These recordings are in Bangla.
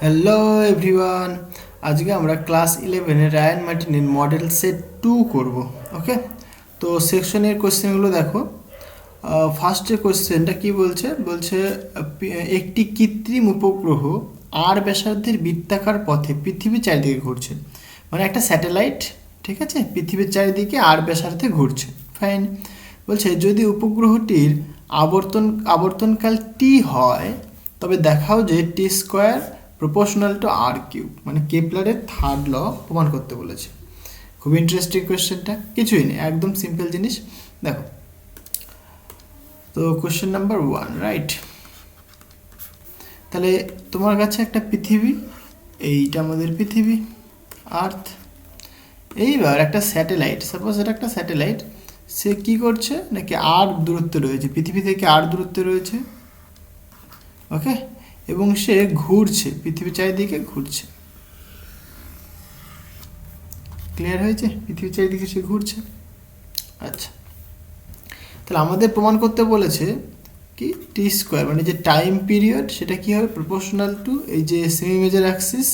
হ্যালো এভরিওয়ান, আজকে আমরা ক্লাস 11 রায়ান মার্টিনের মডেল সেট 2 করব। ওকে, তো সেকশনের কোশ্চেনগুলো দেখো। ফার্স্টের কোশ্চেনটা কি বলছে বলছে একটি কৃত্রিম উপগ্রহ আর ব্যাসার্ধের বৃত্তাকার পথে পৃথিবীর চারিদিকে ঘুরছে। মানে একটা স্যাটেলাইট, ঠিক আছে, পৃথিবীর চারিদিকে আর ব্যাসার্ধে ঘুরছে। ফাইন। বলছে যদি উপগ্রহটির আবর্তনকাল টি হয়, তবে দেখাও যে T square proportional to R cube, মানে কেপলারের থার্ড ল প্রমাণ করতে বলেছে। খুব ইন্টারেস্টিং কোয়েশ্চেনটা, কিছুই নেই, একদম সিম্পল জিনিস। দেখো, তো কোয়েশ্চেন নাম্বার 1, রাইট। তাহলে তোমার কাছে একটা পৃথিবী, এইটা আমাদের পৃথিবী, আর্থ। এইবার একটা স্যাটেলাইট, সাপোজ এটা একটা স্যাটেলাইট, সে কি করছে নাকি আর দূরত্বে রয়েছে, পৃথিবী থেকে আর দূরত্বে রয়েছে। ওকে, এবং সে ঘুরছে, পৃথিবীর চারিদিকে ঘুরছে। ক্লিয়ার হয়েছে? পৃথিবীর চারিদিকে সে ঘুরছে। আচ্ছা, তাহলে আমাদের প্রমাণ করতে বলেছে কি টি স্কোয়ার, মানে যে টাইম পিরিয়ড সেটা কি হবে, প্রপোর্শনাল টু এই যে সেমি মেজর অ্যাক্সিস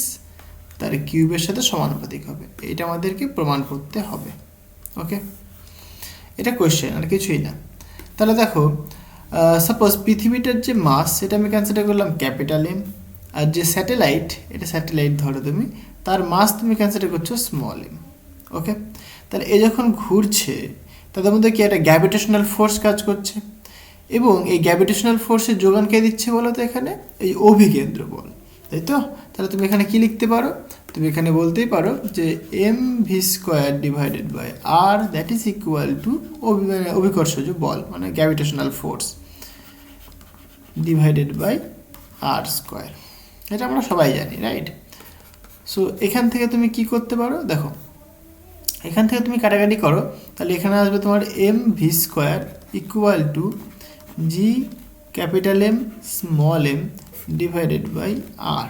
তার কিউবের সাথে সমানুপাতিক হবে। এটা আমাদেরকে প্রমাণ করতে হবে। ওকে, এটা কোয়েশ্চেন, আর কিছুই না। তাহলে দেখো, সাপোজ পৃথিবীটার যে মাস সেটা আমি কনসিডার করলাম ক্যাপিটাল এম, আর যে স্যাটেলাইট, এটা স্যাটেলাইট ধরো তুমি, তার মাস তুমি কনসিডার করছো স্মল এম। ওকে, তাহলে এ যখন ঘুরছে তাদের মধ্যে কি একটা গ্র্যাভিটেশনাল ফোর্স কাজ করছে, এবং এই গ্র্যাভিটেশনাল ফোর্সের যোগান কে দিচ্ছে বলো তো, এখানে এই অভিকেন্দ্র বল, তাই তো? তাহলে তুমি এখানে কি লিখতে পারো, তুমি এখানে বলতেই পারো যে M V square divided by R, that is equal to অভিকর্ষজ বল, মানে gravitational force divided by R square. এটা আমরা সবাই জানি, রাইট? সো এখান থেকে তুমি কি করতে পারো, দেখো এখান থেকে তুমি কাটাকাটি করো, তাহলে এখানে আসবে তোমার M V square equal to G capital M small M divided by R,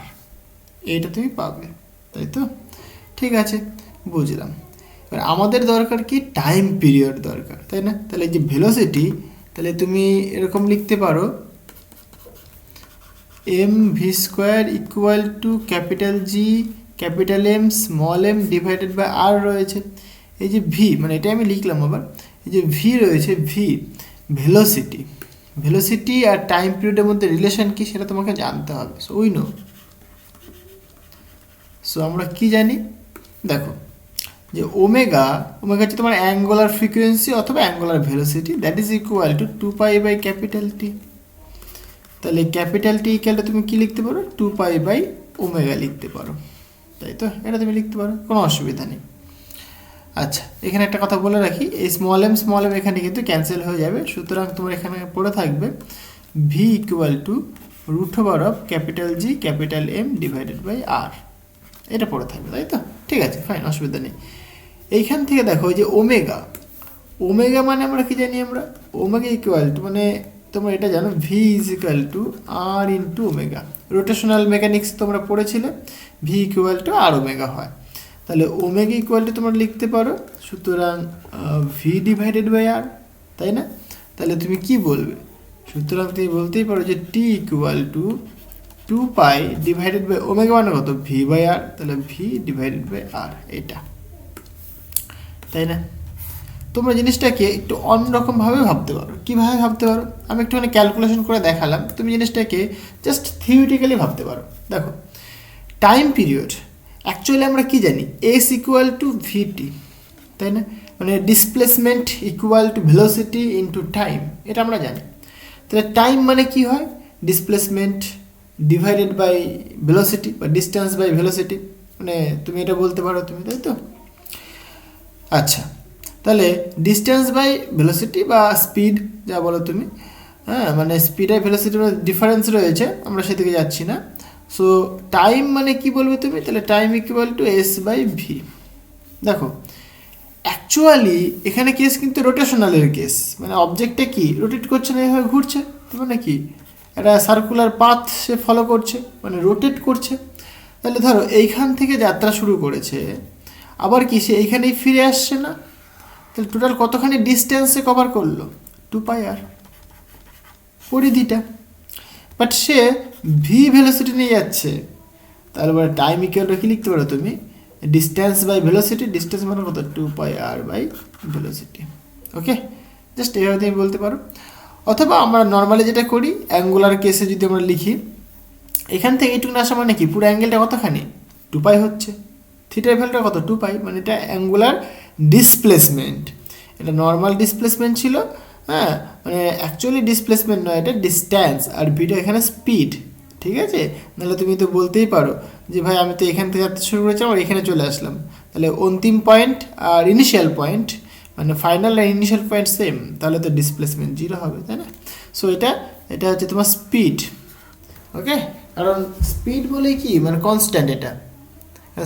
এইটা তুমি পাবে, তাই তো? ঠিক আছে, বুঝলাম। এবার আমাদের দরকার কি, টাইম পিরিয়ড দরকার, তাই না? তাহলে যে ভেলোসিটি, তাহলে তুমি এরকম লিখতে পারো M V square equal to capital G capital M small M divided by R রয়েছে। এই যে ভি, মানে এটা আমি লিখলাম আবার, এই যে ভি রয়েছে, ভি ভেলোসিটি, ভেলোসিটি আর টাইম পিরিয়ডের মধ্যে রিলেশন কি সেটা তোমাকে জানতে হবে। সো উই নো, সো আমরা কি জানি, দেখো যে ওমেগা, ওমেগা হচ্ছে তোমার অ্যাঙ্গুলার ফ্রিকোয়েন্সি অথবা angular velocity, that is equal to 2 pi by capital T. তাহলে ক্যাপিটাল টি ইকুয়ালটা তুমি কি লিখতে পারো, 2 পাই বাই ওমেগা লিখতে পারো, তাই তো? এটা তুমি লিখতে পারো, কোনো অসুবিধা নেই। আচ্ছা, এখানে একটা কথা বলে রাখি, এই স্মল এম এখানে কিন্তু ক্যান্সেল হয়ে যাবে, সুতরাং তোমার এখানে পড়ে থাকবে V equal to root over of capital G capital M divided by R, এটা পড়ে থাকবে, তাই তো? ঠিক আছে, ফাইন, অসুবিধা নেই। এইখান থেকে দেখো যে ওমেগা, ওমেগা মানে আমরা কি জানি, আমরা ওমেগা ইকুয়াল টু, মানে তোমরা এটা জানো V is equal to R into omega, rotational mechanics তোমরা পড়েছিলে, V equal to R omega হয়। তাহলে ওমেগা ইকুয়াল টু তোমরা লিখতে পারো সুতরাং ভি ডিভাইডেড বাই আর, তাই না? তাহলে তুমি কি বলবে, সুতরাং তুমি বলতেই পারো যে T equal to 2 pi divided by omega মানে কত, ভি বাই আর, তাহলে ভি ডিভাইডেড বাই আর, এটা, তাই না? তোমরা জিনিসটাকে একটু অন্যরকমভাবে ভাবতে পারো। কীভাবে ভাবতে পারো, আমি একটুখানি ক্যালকুলেশন করে দেখালাম, তুমি জিনিসটাকে জাস্ট থিওরিটিক্যালি ভাবতে পারো। দেখো, টাইম পিরিয়ড অ্যাকচুয়ালি আমরা কি জানি, এস ইকুয়াল টু ভিটি, তাই না? মানে displacement equal to velocity into time, এটা আমরা জানি। তাহলে টাইম মানে কি হয়, ডিসপ্লেসমেন্ট ডিভাইডেড বাই ভেলোসিটি বা ডিস্টেন্স বাই ভেলোসিটি, মানে তুমি এটা বলতে পারো তুমি, তাই তো? আচ্ছা, তাহলে ডিস্টেন্স বাই ভেলোসিটি বা স্পিড যা বলো তুমি, হ্যাঁ, মানে স্পিড আর ভেলোসিটির মধ্যে ডিফারেন্স রয়েছে, আমরা সেদিকে যাচ্ছি না। সো টাইম মানে কি বলবে তুমি, তাহলে time equal to S by V. দেখো, অ্যাকচুয়ালি এখানে কেস কিন্তু রোটেশনালের কেস, মানে অবজেক্টটা কি রোটেট করছে না, এভাবে ঘুরছে, মানে কি একটা সার্কুলার পাথ সে ফলো করছে, মানে রোটেট করছে। তাহলে ধরো এইখান থেকে যাত্রা শুরু করেছে, আবার কি সে এইখানেই ফিরে আসছে না, তাহলে টোটাল কতখানি ডিস্টেন্সে কভার করলো, 2 পাই আর, পরিধিটা। বাট সে ভি ভেলোসিটি নিয়ে যাচ্ছে, তারপরে টাইম ইকুয়াল টু কি লিখতে পারো তুমি, ডিস্টেন্স বাই ভেলোসিটি, ডিস্টেন্স মানে কত, 2πr by velocity. Okay, just এইভাবে তুমি বলতে পারো। অথবা আমরা নর্মালি যেটা করি, অ্যাঙ্গুলার কেসে যদি আমরা লিখি, এখান থেকে এইটুকু আসা মানে কি, পুরো অ্যাঙ্গেলটা কতখানি, 2π হচ্ছে, থিটার ভ্যালুটা কত, 2π, মানে এটা অ্যাঙ্গুলার ডিসপ্লেসমেন্ট। এটা নর্মাল ডিসপ্লেসমেন্ট ছিল, হ্যাঁ, মানে অ্যাকচুয়ালি ডিসপ্লেসমেন্ট নয়, এটা ডিস্ট্যান্স, আর বিটা এখানে স্পিড। ঠিক আছে, নাহলে তুমি তো বলতেই পারো যে ভাই আমি তো এখান থেকে যাতে শুরু করেছিলাম আর এখানে চলে আসলাম, তাহলে অন্তিম পয়েন্ট আর ইনিশিয়াল পয়েন্ট, মানে ফাইনাল আর ইনিশিয়াল পয়েন্ট সেম, তাহলে তো ডিসপ্লেসমেন্ট 0 হবে, তাই না? সো এটা হচ্ছে তোমার স্পিড। ওকে, কারণ স্পিড বলে কি, মানে কনস্ট্যান্ট, এটা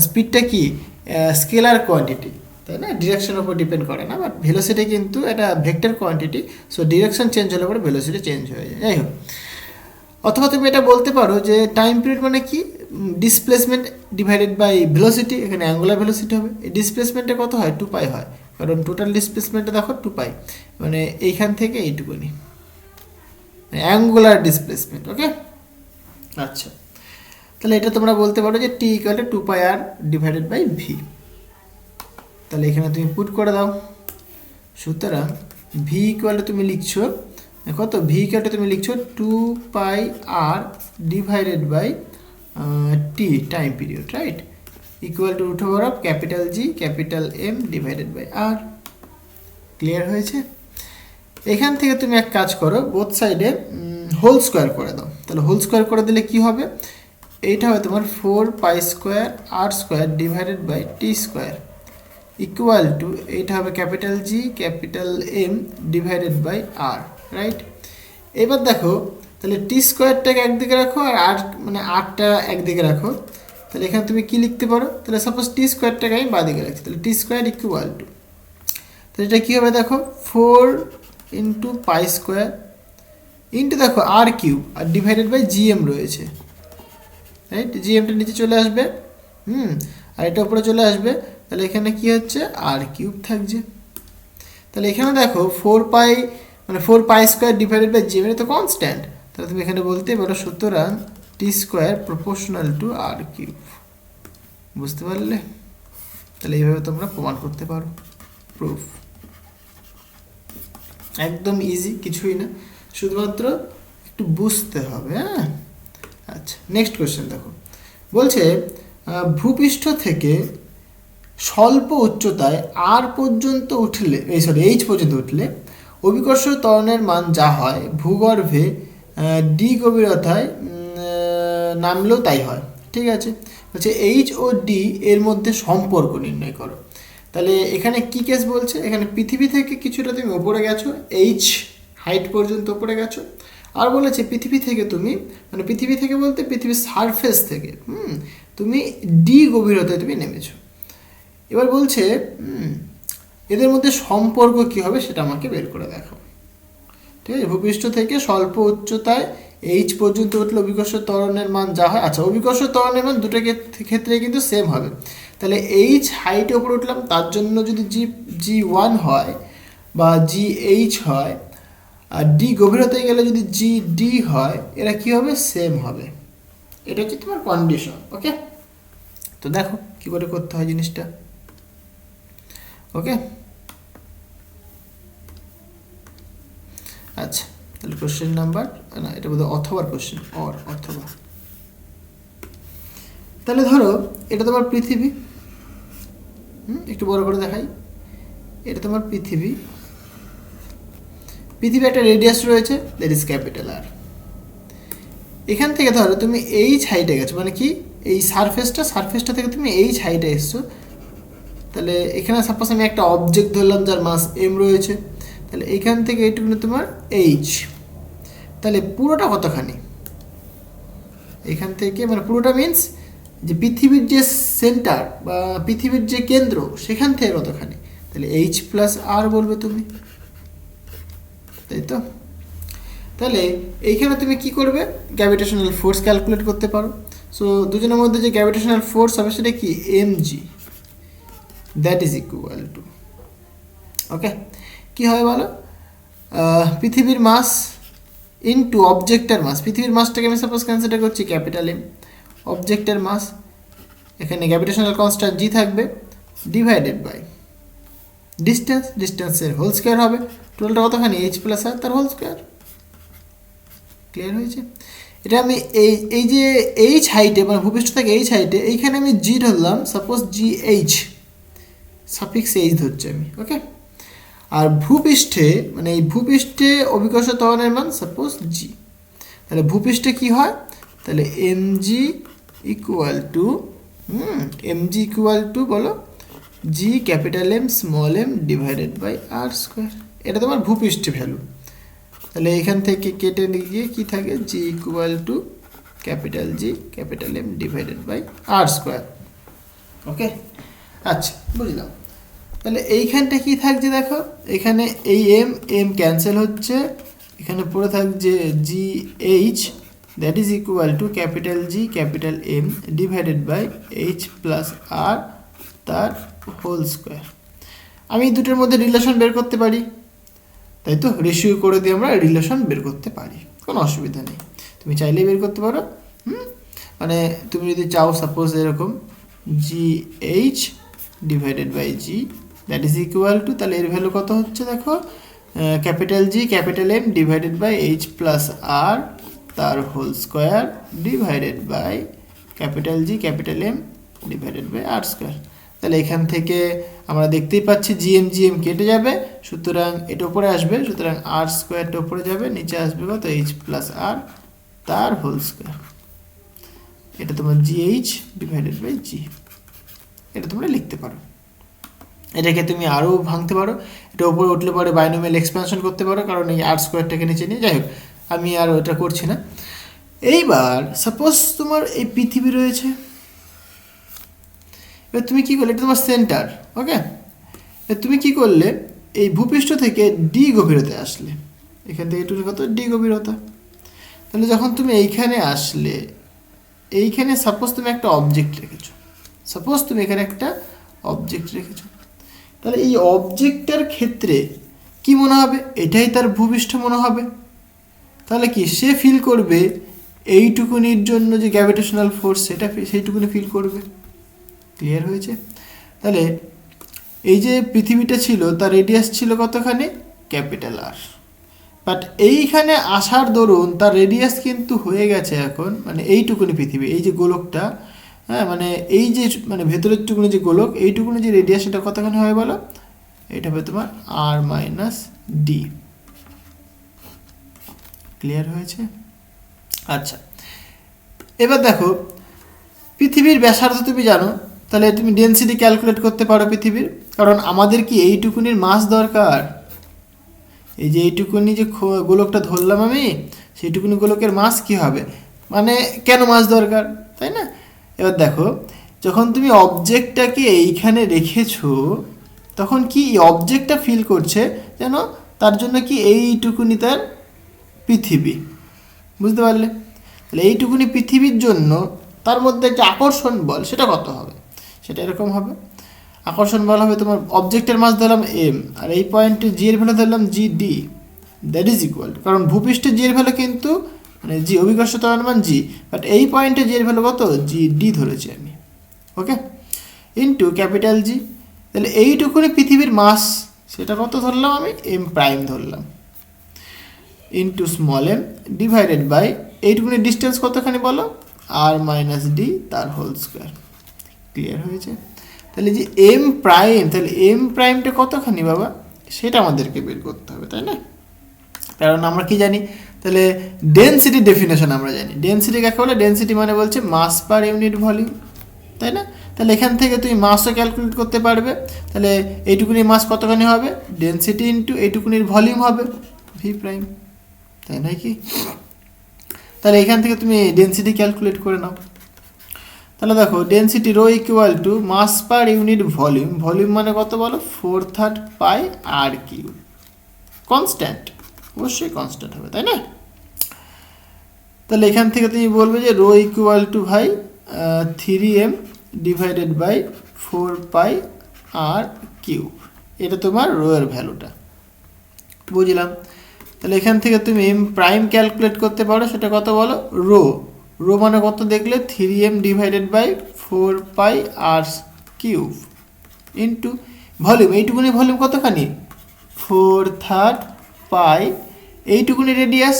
স্পিডটা কি স্কেলার কোয়ান্টিটি, তাই না, ডিরেকশনের উপর ডিপেন্ড করে না, বাট ভেলোসিটি কিন্তু এটা vector quantity, so direction change হলে পরে ভেলোসিটি চেঞ্জ হয়ে যায়। যাই হোক, অথবা তুমি এটা বলতে পারো যে টাইম পিরিয়ড মানে কি, ডিসপ্লেসমেন্ট ডিভাইডেড বাই ভেলোসিটি, এখানে অ্যাঙ্গুলার ভেলোসিটি হবে, এই ডিসপ্লেসমেন্টে কত হয়, 2π হয়, কারণ টোটাল ডিসপ্লেসমেন্টে দেখো 2π, মানে এইখান থেকে এইটুকুনি অ্যাঙ্গুলার ডিসপ্লেসমেন্ট। ওকে, আচ্ছা, তাহলে এটা তোমরা বলতে পারো যে T equal to 2πr divided by V. তাহলে এখানে তুমি পুট করে দাও, সুতরাং ভি ইকুয়াল টু তুমি লিখছো কত, ভি ইকুয়াল টু তুমি লিখছো 2πr divided by T, time period, right, equal to root over of capital G capital M divided by R. Clear হয়েছে? এখান থেকে তুমি এক কাজ করো, বোথ সাইডে হোল স্কোয়ার করে দাও। তাহলে হোল স্কোয়ার করে দিলে কি হবে, এইটা হবে তোমার 4π² r² divided by T square equal to, এইটা হবে capital G capital M divided by R, right. এবার দেখো, তাহলে টি স্কোয়ারটাকে একদিকে রাখো আর আর মানে আরটা একদিকে রাখো, তাহলে এখানে তুমি কি লিখতে পারো, তাহলে সাপোজ টি স্কোয়ারটাকে আমি বাদিকে রাখছি, তাহলে টি স্কোয়ার ইকুয়াল টু, তাহলে এটা কী হবে দেখো, 4 ইন্টু π² ইন্টু দেখো r³ আর ডিভাইডেড বাই জিএম রয়েছে, রাইট, জিএমটা নিচে চলে আসবে, আর এটা উপরে চলে আসবে, তাহলে এখানে কি হচ্ছে, r³ থাকছে। তাহলে এখানে দেখো 4π মানে 4π² ডিভাইডেড বাই জিএম, এটা তো কনস্ট্যান্ট, তাহলে তুমি এখানে বলতে পারো সুতরাং টি স্কোয়ার প্রপোর্শনাল টু r³। বুঝতে পারলে? তাহলে এইভাবে তোমরা প্রমাণ করতে পারো, প্রুফ একদম ইজি, কিছুই না, শুধুমাত্র একটু বুঝতে হবে। হ্যাঁ, আচ্ছা, নেক্সট কোয়েশ্চেন দেখো, বলছে ভূপৃষ্ঠ থেকে স্বল্প উচ্চতায় আর পর্যন্ত উঠলে, এইচ পর্যন্ত উঠলে অভিকর্ষ ত্বরণের মান যা হয় ভূগর্ভে ডি গভীরতায় নামলেও তাই হয়। ঠিক আছে, বলছে এইচ ও ডি এর মধ্যে সম্পর্ক নির্ণয় করো। তাহলে এখানে কি কেস বলছে, এখানে পৃথিবী থেকে কিছুটা তুমি ওপরে গেছো, এইচ হাইট পর্যন্ত ওপরে গেছো, আর বলেছে পৃথিবী থেকে তুমি, মানে পৃথিবী থেকে বলতে পৃথিবীর সারফেস থেকে তুমি ডি গভীরতায় তুমি নেমেছো। এবার বলছে এদের মধ্যে সম্পর্ক কি হবে সেটা আমাকে বের করে দেখো। ঠিক আছে, ভূপৃষ্ঠ থেকে স্বল্প উচ্চতায় এইচ পর্যন্ত উঠলে অভিকর্ষ ত্বরণের মান যা হয়, আচ্ছা অভিকর্ষ ত্বরণের মান দুটো ক্ষেত্রে কিন্তু সেম হবে। তাহলে এইচ হাইটে উপরে উঠলাম, তার জন্য যদি G1 হয় বা GH হয়, আর ডি গভীরতায় গেলে যদি GD হয়, এরা কি হবে, সেম হবে। এটা হচ্ছে তোমার কন্ডিশন। ওকে, তো দেখো কি করে করতে হয় জিনিসটা। ওকে, আচ্ছা, তাহলে কোশ্চেন নাম্বার, না এটা বোধহয় অথবার কোশ্চেন, অথবা। তাহলে ধরো এটা তোমার পৃথিবী, একটু বড় করে দেখাই, এটা তোমার পৃথিবী, পৃথিবী একটা রেডিয়াস রয়েছে, দ্যাট ইজ ক্যাপিটাল আর। এখান থেকে ধরো তুমি এইচ হাইটে গেছো, মানে কি এই সারফেসটা থেকে তুমি এইচ হাইটে এসছো, তাহলে এখানে সাপোজ আমি একটা অবজেক্ট ধরলাম যার মাস এম রয়েছে, তাহলে এখান থেকে এইটুকু তোমার এইচ, তাহলে পুরোটা কতখানি, এখান থেকে মানে পুরোটা মিন্স যে পৃথিবীর যে সেন্টার বা পৃথিবীর যে কেন্দ্র সেখান থেকে কতখানি, তাহলে এইচ প্লাস আর বলবে তুমি, তাই তো। তাহলে এইখানে তুমি কি করবে, গ্র্যাভিটেশনাল ফোর্স ক্যালকুলেট করতে পারো। সো দুজনের মধ্যে যে গ্র্যাভিটেশনাল ফোর্স হবে সেটা কি, mg, that is equal to, okay, কী হয় বলো, পৃথিবীর মাস ইনটু অবজেক্টের মাস, পৃথিবীর মাসটাকে আমি সাপোজ কনসিডার করছি ক্যাপিটাল এম, অবজেক্টের মাস, এখানে গ্র্যাভিটেশনাল কনস্ট্যান্ট জি থাকবে, ডিভাইডেড বাই ডিস্টেন্সের হোল স্কোয়ার হবে, টোটালটা কতখানি এইচ প্লাস আর তার হোল স্কোয়ার। ক্লিয়ার হয়েছে? এটা আমি এই যে এইচ হাইটে মানে ভূপৃষ্ঠ থেকে এইচ হাইটে এইখানে আমি জি ধরলাম, suppose G H suffix H ধরছি আমি, ওকে। আর ভূপৃষ্ঠে মানে এই ভূপৃষ্ঠে অভিকর্ষ ত্বরণের মান সাপোজ জি, তাহলে ভূপৃষ্ঠে কি হয়, তাহলে mg ইকুয়াল টু বলো G capital M small M divided by R square. এটা তোমার ভূপৃষ্ঠে ভ্যালু। তাহলে এখান থেকে কেটে গিয়ে কি থাকে, G equal to capital G capital M divided by R square. Okay, আচ্ছা বুঝলাম। তাহলে এইখানটা কি থাকছে দেখো, এখানে এই এম ক্যান্সেল হচ্ছে, এখানে পড়ে থাকছে G H, that is equal to capital G capital M divided by H plus R তার হোল স্কোয়ার। আমি দুটোর মধ্যে রিলেশন বের করতে পারি, তাই তো, রেশিও করে দিয়ে আমরা রিলেশন বের করতে পারি, কোনো অসুবিধা নেই, তুমি চাইলেই বের করতে পারো। মানে তুমি যদি চাও সাপোজ এরকম G H divided by G that is equal to, তাহলে এর ভ্যালু কত হচ্ছে দেখো, capital G capital M divided by H plus R তার whole square divided by capital G capital M divided by R square. তাহলে এখান থেকে আমরা দেখতেই পাচ্ছি জিএম কেটে যাবে, সুতরাং এটা উপরে আসবে, সুতরাং আর স্কোয়ারটা উপরে যাবে, নিচে আসবে কত এইচ প্লাস আর তার হোল স্কোয়ার। এটা তোমার জিএইচ ডিভাইডেড বাই জি, এটা তোমরা লিখতে পারো। এটাকে তুমি আরও ভাঙতে পারো, এটা উপরে উঠলে পরে বাইনোমিয়াল এক্সপ্যানশন করতে পারো, কারণ এই আর স্কোয়ারটাকে নিচে নিয়ে, যাই হোক আমি আর ওটা করছি না। এইবার সাপোজ তোমার এই পৃথিবী রয়েছে, এবার তুমি কী করলে, এটা তোমার সেন্টার, ওকে। তুমি কি করলে, এই ভূপৃষ্ঠ থেকে ডি গভীরতায় আসলে, এখান থেকে একটু কত ডি গভীরতা। তাহলে যখন তুমি এইখানে আসলে, এইখানে সাপোজ তুমি একটা অবজেক্ট রেখেছো, তাহলে এই অবজেক্টটার ক্ষেত্রে কি মনে হবে, এটাই তার ভূপৃষ্ঠ মনে হবে। তাহলে কি সে ফিল করবে এইটুকুনির জন্য যে গ্র্যাভিটেশনাল ফোর্স, সেইটুকুনি ফিল করবে। ক্লিয়ার হয়েছে? তাহলে এই যে পৃথিবীটা ছিল তার রেডিয়াস ছিল কতখানি, ক্যাপিটাল আর, বাট এইখানে আসার দরুন তার রেডিয়াস কিন্তু হয়ে গেছে এখন, মানে এইটুকুনি পৃথিবী, এই যে গোলকটা, হ্যাঁ মানে এই যে মানে ভেতরের টুকুনি যে গোলক, এইটুকুনি যে রেডিয়াস সেটা কতখানি হয় বলো, এটা হবে তোমার আর মাইনাস ডি। ক্লিয়ার হয়েছে? আচ্ছা, এবার দেখো পৃথিবীর ব্যাসার্ধ তুমি জানো, তাহলে তুমি ডেনসিটি ক্যালকুলেট করতে পারো পৃথিবীর, কারণ আমাদের কি এইটুকুনির মাস দরকার। এই যে এইটুকুনি যে গোলকটা ধরলাম আমি, সেইটুকুনি গোলকের মাস কি হবে, মানে কেন মাস দরকার, তাই না? এবার দেখো যখন তুমি অবজেক্টটাকে এইখানে রেখেছো, তখন কি এই অবজেক্টটা ফিল করছে যেন তার জন্য কি এইটুকুনি তার পৃথিবী, বুঝতে পারলে? তাহলে এইটুকুনি পৃথিবীর জন্য তার মধ্যে যে আকর্ষণ বল সেটা কত হবে, সেটা এরকম হবে। আকর্ষণ বল হবে তোমার অবজেক্টের মাস ধরলাম এম, আর এই পয়েন্টে জি এর ভ্যালু ধরলাম G D, that is equal, কারণ ভূপৃষ্ঠে জি এর ভ্যালু কিন্তু মানে জি অভিকর্ষ ত্বরণ মান জি, বাট এই পয়েন্টে জি এর ভ্যালু কত, জি ডি ধরেছি আমি, ওকে, ইন্টু ক্যাপিটাল জি। তাহলে এইটুকুনি পৃথিবীর মাস সেটা কত ধরলাম আমি, এম প্রাইম ধরলাম, into small M divided by এইটুকুনি ডিস্টেন্স কতখানি বলো, আর মাইনাস ডি তার হোল স্কোয়ার। ক্লিয়ার হয়েছে? তাহলে যে এম প্রাইম, তাহলে এম প্রাইমটা কতখানি বাবা, সেটা আমাদেরকে বের করতে হবে, তাই না? কারণ আমরা কি জানি, তাহলে ডেনসিটি ডেফিনেশন আমরা জানি। ডেনসিটি কাকে বলে, ডেনসিটি মানে বলছে মাস পার ইউনিট ভলিউম, তাই না? তাহলে এখান থেকে তুমি মাসও ক্যালকুলেট করতে পারবে। তাহলে এইটুকুনির মাস কতখানি হবে, ডেনসিটি ইন্টু এইটুকুনির ভলিউম হবে ভি প্রাইম, তাই নয় কি? তাহলে এখান থেকে তুমি ডেনসিটি ক্যালকুলেট করে নাও। তাহলে দেখো density rho equal to mass per unit volume, volume মানে কত বলো, 4/3 পাই আর কিউ, কনস্ট্যান্ট, অবশ্যই কনস্ট্যান্ট হবে, তাই না? তাহলে এখান থেকে তুমি বলবে যে রো ইকুয়াল টু ভাই 3m divided by 4 pi R cube, এটা তোমার রো এর ভ্যালুটা, বুঝলাম। তাহলে এখান থেকে তুমি এম প্রাইম ক্যালকুলেট করতে পারো, সেটা কত বলো, রো রো মানে কত দেখলে 3m divided by 4πr³ into volume, এইটুকুনি ভলিউম কতখানি 4/3 পাই, এইটুকুনি রেডিয়াস,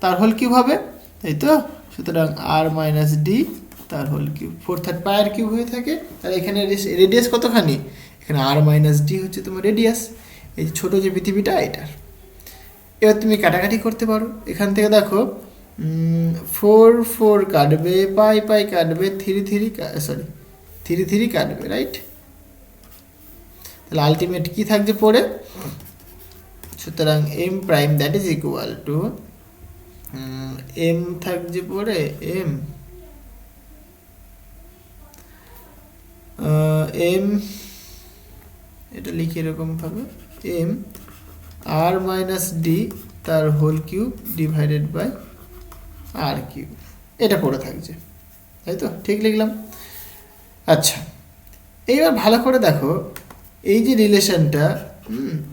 তার হোল কিউব হবে, তাই তো। সুতরাং r মাইনাস ডি তার হোল কিউব, 4/3 পাই কিউব হয়ে থাকে। আর এখানে রেডিয়াস কতখানি, এখানে r মাইনাস ডি হচ্ছে তোমার রেডিয়াস, এই যে ছোটো যে পৃথিবীটা এটার। এবার তুমি কাটাকাটি করতে পারো, এখান থেকে দেখো 4 4 কাটবে, পাই পাই কাটবে, 3 3 কাটবে, রাইট। তাহলে আলটিমেট কি থাকছে পড়ে, সুতরাং M prime that is equal to M থাকছে পড়ে এম এটা লিখি এরকম ভাবে এম আর মাইনাস ডি তার whole cube divided by R cube, এটা পড়ে থাকছে, তাই তো, ঠিক লিখলাম। আচ্ছা, এইবার ভালো করে দেখো এই যে রিলেশনটা,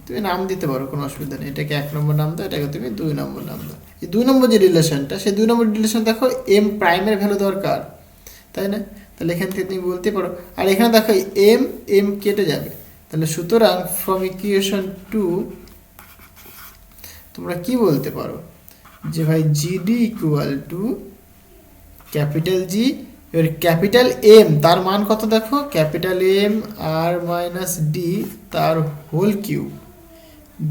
তুমি নাম দিতে পারো, কোনো অসুবিধা নেই, এটাকে 1 নম্বর নাম দাও, এটাকে তুমি 2 নম্বর নাম দাও। এই 2 নম্বর যে রিলেশনটা, সেই 2 নম্বর রিলেশন দেখো এম প্রাইমের ভ্যালু দরকার, তাই না, তাহলে এখান থেকে তুমি বলতে পারো। আর এখানে দেখো এম এম কেটে যাবে, তাহলে সুতরাং ফ্রম ইকুয়েশন 2 তোমরা কি বলতে পারো যে ভাই GD equal to capital G, এবার ক্যাপিটাল এম তার মান কত দেখো, capital M R minus D তার whole cube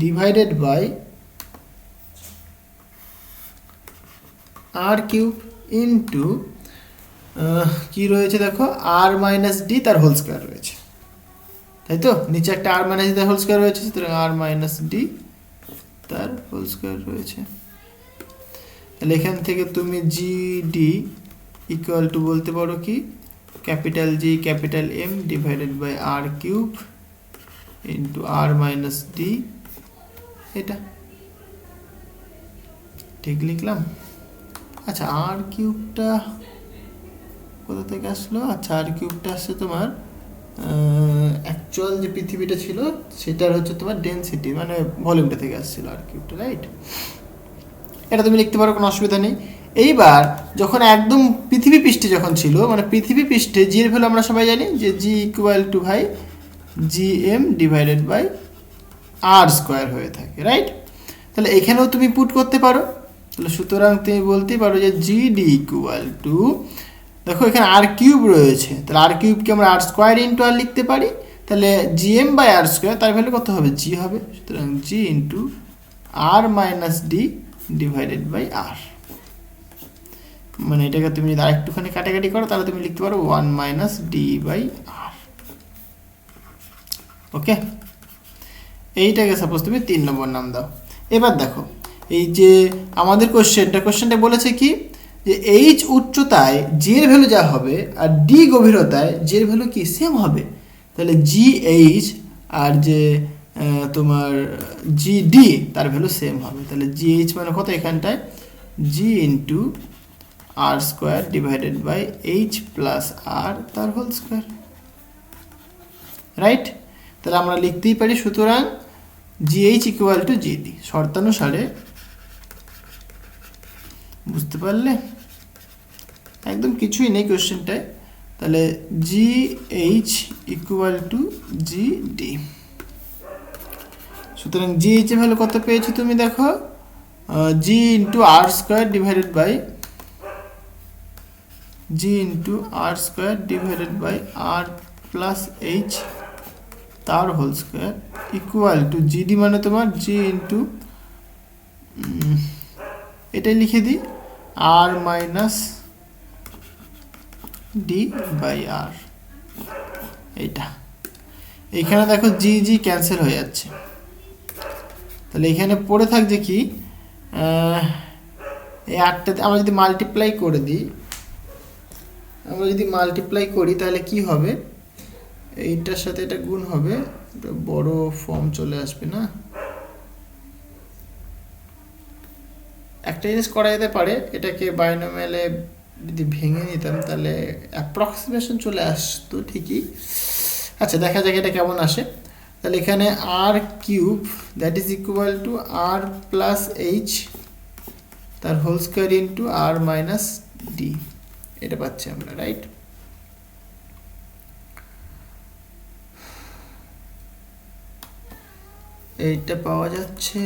divided by R cube into কি রয়েছে দেখো আর মাইনাস ডি তার হোল স্কোয়ার রয়েছে, তাই তো, নিচে একটা আর মাইনাস ডি তার হোল স্কোয়ার রয়েছে, সুতরাং আর মাইনাস ডি তার হোল স্কোয়ার রয়েছে। তাহলে এখান থেকে তুমি জিডি ইকুয়াল টু বলতে পারো কি, capital G capital M divided by R cube into R minus D, এটা ঠিক লিখলাম। আচ্ছা, আর কিউবটা কোথা থেকে আসলো, আচ্ছা আর কিউবটা আসছে তোমার অ্যাকচুয়াল যে পৃথিবীটা ছিল সেটার হচ্ছে তোমার ডেনসিটি মানে ভলিউমটা থেকে আসছিল আর কিউবটা, রাইট। এটা তুমি লিখতে পারো, কোনো অসুবিধা নেই। এইবার যখন একদম পৃথিবী পৃষ্ঠে যখন ছিল, মানে পৃথিবী পৃষ্ঠে জি এর ভ্যালু আমরা সবাই জানি যে জি ইকুয়াল টু ভাই G M divided by R square হয়ে থাকে, রাইট। তাহলে এখানেও তুমি পুট করতে পারো, তাহলে সুতরাং তুমি বলতেই পারো যে জিডি ইকুয়াল টু, দেখো এখানে আর কিউব রয়েছে, তাহলে আর কিউবকে আমরা আর স্কোয়ার ইন্টু আর লিখতে পারি, তাহলে G M by R square তার ভ্যালু কত হবে, জি হবে, সুতরাং G into R minus D divided by R, মানে এটাকে তুমি যদি আরেকটুখানি কাটাকাটি করো তাহলে তুমি লিখতে পারো 1 মাইনাস ডি বাই আর, ওকে। এইটাকে সাপোজ তুমি 3 নম্বর নাম দাও। এবার দেখো এই যে আমাদের কোশ্চেনটা বলেছে কি, যে এইচ উচ্চতায় জি এর ভ্যালু যা হবে আর ডি গভীরতায় জি এর ভ্যালু কি সেম হবে, তাহলে জি এইচ আর যে তোমার জি ডি তার ভ্যালু সেম হবে, তাহলে জি এইচ মানে কত এখানটায় G into R square divided by H plus R তার হোল স্কোয়ার, রাইট। তাহলে আমরা লিখতেই পারি সুতরাং G H equal to G D, শর্তানুসারে, বুঝতে পারলে, একদম কিছুই নেই কোশ্চেনটায়। তাহলে G H equal to G D, সুতরাং জি এইচ এর ভ্যালু কত পেয়েছো তুমি দেখো, G into R square divided by G into R square divided by R plus H তার whole square equal to G D মানে তোমার জি ইন্টু, এটাই লিখে দিই R minus D by R, এইটা। এইখানে দেখো জি জি ক্যান্সেল হয়ে যাচ্ছে, তাহলে এখানে পড়ে থাকছে কি, এই আটটাতে আমরা যদি মাল্টিপ্লাই করে দিই, তাহলে কি হবে, এইটার সাথে এটা গুণ হবে, এটা বড় ফর্ম চলে আসবে না। একটা জিনিস করা যেতে পারে, এটাকে বাইনোমিয়ালে যদি ভেঙে নিতাম তাহলে অ্যাপ্রক্সিমেশন চলে আসতো ঠিকই। আচ্ছা, দেখা যাক এটা কেমন আসে। তাহলে এখানে R cube that is equal to R plus H তার whole square into R minus D, এটা পাচ্ছি আমরা, রাইট? এইটা পাওয়া যাচ্ছে।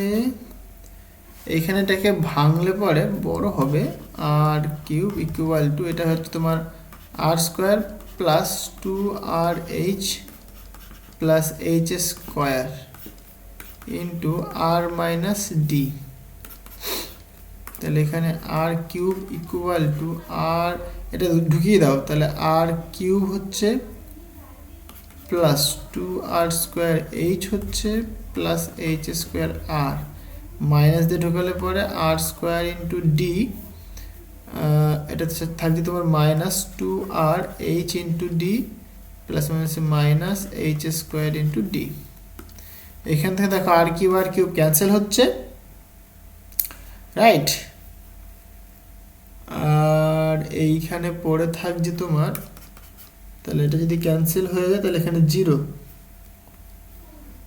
এইখানেটাকে ভাঙলে পরে বড় হবে আর কিউব ইকুয়াল টু, এটা হচ্ছে তোমার R square plus 2RH plus H square into R minus D. তাহলে এখানে R cube equal to R, এটা ঢুকিয়ে দাও, তাহলে আর কিউব হচ্ছে প্লাস 2R স্কোয়ার এইচ হচ্ছে plus H square R, minus দিয়ে ঢোকালে পরে আর স্কোয়ার ইন্টু ডি, এটা থাকছে তোমার minus 2RH into D plus minus H square into D. এখান থেকে দেখো আর কিউব ক্যান্সেল হচ্ছে, রাইট? আর এইখানে পড়ে থাকছে তোমার, তাহলে এটা যদি ক্যান্সেল হয়ে যায় তাহলে এখানে 0,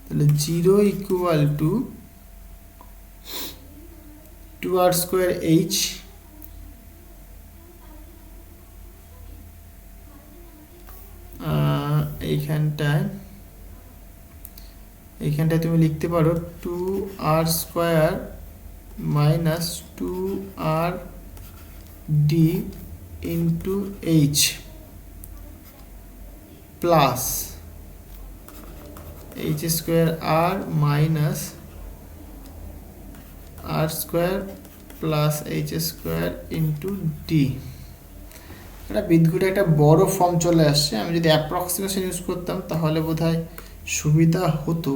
তাহলে 0 equal to 2R square H এইখানটায় তুমি লিখতে পারো 2R square minus 2R D into H plus H square R minus R square plus H square into D. এটা বিদঘুটে একটা বড় ফর্ম চলে আসছে। আমি যদি অ্যাপ্রক্সিমেশন ইউজ করতাম তাহলে বোধহয় সুবিধা হতো,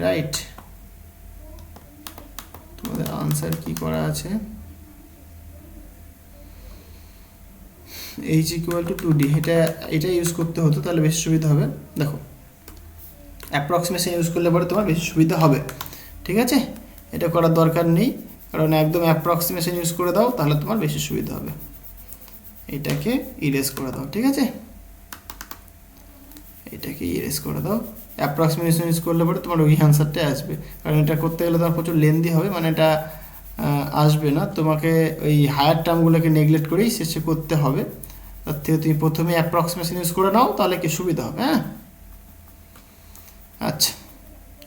রাইট? তোমাদের আনসার কি করা আছে? এইচ ইকুয়াল টু 2D, এটা ইউজ করতে হতো, তাহলে বেশি সুবিধা হবে। দেখো অ্যাপ্রক্সিমেশন ইউজ করলে পরে তোমার বেশি সুবিধা হবে, ঠিক আছে? এটা করার দরকার নেই, কারণ একদম অ্যাপ্রক্সিমেশন ইউজ করে দাও তাহলে তোমার বেশি সুবিধা হবে। এটাকে ইরেজ করে দাও, ঠিক আছে? এটাকে ইরেজ করে দাও। অ্যাপ্রক্সিমেশন ইউজ করলে পরে তোমার ওই অ্যান্সারটাই আসবে, কারণ এটা করতে গেলে তোমার প্রচুর লেন্দি হবে, মানে এটা আসবে না। তোমাকে ওই হায়ার টার্মগুলোকে নেগলেক্ট করেই শেষে করতে হবে। তার থেকে তুমি প্রথমে অ্যাপ্রক্সিমেশন ইউজ করে নাও, তাহলে কি সুবিধা হবে। হ্যাঁ, আচ্ছা,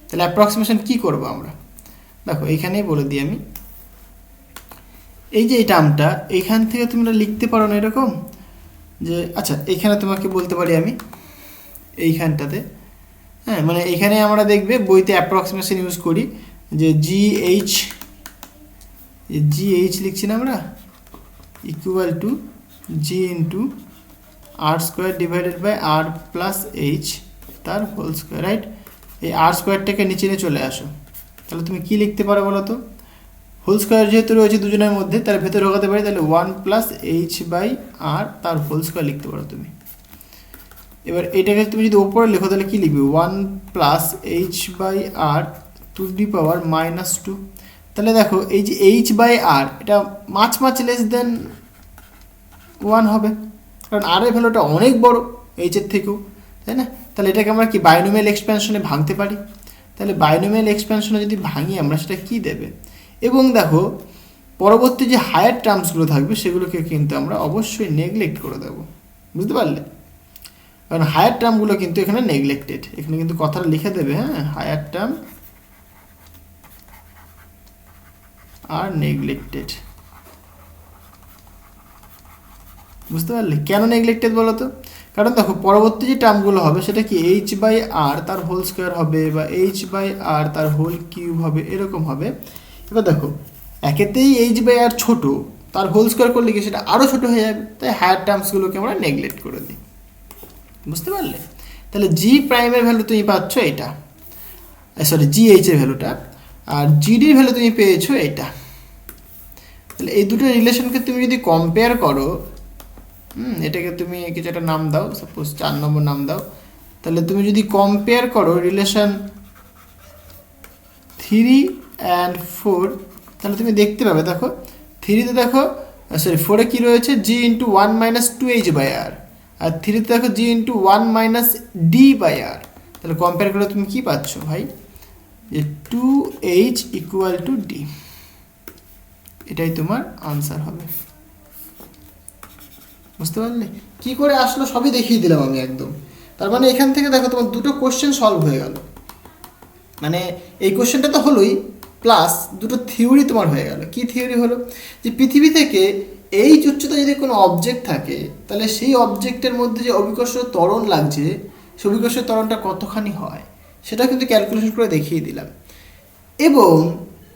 তাহলে অ্যাপ্রক্সিমেশন কি করব আমরা? দেখো এইখানেই বলে দিই আমি, এই যে এই টার্মটা এইখান থেকে তোমরা লিখতে পারো না এরকম যে, আচ্ছা এইখানে তোমাকে বলতে পারি আমি এইখানটাতে, হ্যাঁ, মানে এখানে আমরা দেখবে বইতে অ্যাপ্রক্সিমেশন ইউজ করি যে জিএইচ লিখছি না আমরা, equal to G into R square divided by R plus H তার হোল স্কোয়ার, রাইট? এই আর স্কোয়ারটাকে নিচে নিয়ে চলে আসো, তাহলে তুমি কি লিখতে পারো বলো তো? হোল স্কোয়ার যেহেতু রয়েছে দুজনের মধ্যে, তার ভেতরে ঢোকাতে পারি, তাহলে 1 প্লাস এইচ বাই আর তার হোল স্কোয়ার লিখতে পারো তুমি। এবার এটাকে তুমি যদি ওপরে লেখো তাহলে কি লিখবে? 1 plus H by R to the power minus 2। তাহলে দেখো এই যে এইচ বাই আর, এটা মাছ লেস দেন 1 হবে, কারণ আর এর ভ্যালুটা অনেক বড় এইচের থেকেও, তাই না? তাহলে এটাকে আমরা কি বাইনোমিয়াল এক্সপ্যানশনে ভাঙতে পারি। তাহলে বাইনোমিয়াল এক্সপ্যানশনে যদি ভাঙি আমরা, সেটা কি দেবে? এবং দেখো পরবর্তী যে হায়ার টার্মসগুলো থাকবে সেগুলোকে কিন্তু আমরা অবশ্যই নেগলেক্ট করে দেবো, বুঝতে পারলে? কারণ হায়ার টার্মগুলো কিন্তু এখানে নেগলেক্টেড, এখানে কিন্তু কথাটা লিখে দেবে, হ্যাঁ, হায়ার টার্ম আর নেগলেক্টেড, বুঝতে পারলে? কেন নেগলেক্টেড বলো তো? কারণ দেখো পরবর্তী যে টার্মগুলো হবে সেটা কি এইচ বাই আর তার হোল স্কোয়ার হবে, বা এইচ বাই আর তার হোল কিউব হবে, এরকম হবে। এবার দেখো একেতেই এইচ বাই আর ছোটো, তার হোল স্কোয়ার করলে কি সেটা আরও ছোটো হয়ে যাবে, তাই হায়ার টার্মসগুলোকে আমরা নেগলেক্ট করে দিই, বুঝতে পারলে? তাহলে জি প্রাইমের ভ্যালু তুমি পাচ্ছ এটা, সরি জি এইচের ভ্যালুটা, আর জিডির ভ্যালু তুমি পেয়েছো এটা। তাহলে এই দুটো রিলেশনকে তুমি যদি কম্পেয়ার করো, এটাকে তুমি কিছু একটা নাম দাও, সাপোজ 4 নম্বর নাম দাও, তাহলে তুমি যদি কম্পেয়ার করো রিলেশন 3 অ্যান্ড 4, তাহলে তুমি দেখতে পাবে, দেখো 3তে দেখো, সরি 4-এ কী রয়েছে? জি ইন্টু 1 মাইনাস 2h বাই আর, আর 3তে দেখো G into 1 minus D by আর। তাহলে কম্পেয়ার করে তুমি কী পাচ্ছ ভাই? যে 2h ইকুয়াল টু ডি, এটাই তোমার আনসার হবে। বুঝতে পারলে কি করে আসলো সবই দেখিয়ে দিলাম আমি একদম। তার মানে এখান থেকে দেখো তোমার দুটো কোশ্চেন সলভ হয়ে গেল, মানে এই কোশ্চেনটা তো হলোই, প্লাস দুটো থিওরি তোমার হয়ে গেল। কি থিওরি হলো? যে পৃথিবী থেকে এই উচ্চতা যদি কোনো অবজেক্ট থাকে, তাহলে সেই অবজেক্টের মধ্যে যে অভিকর্ষ ত্বরণ লাগছে, সেই অভিকর্ষ ত্বরণটা কতখানি হয় সেটা কিন্তু ক্যালকুলেশন করে দেখিয়ে দিলাম। এবং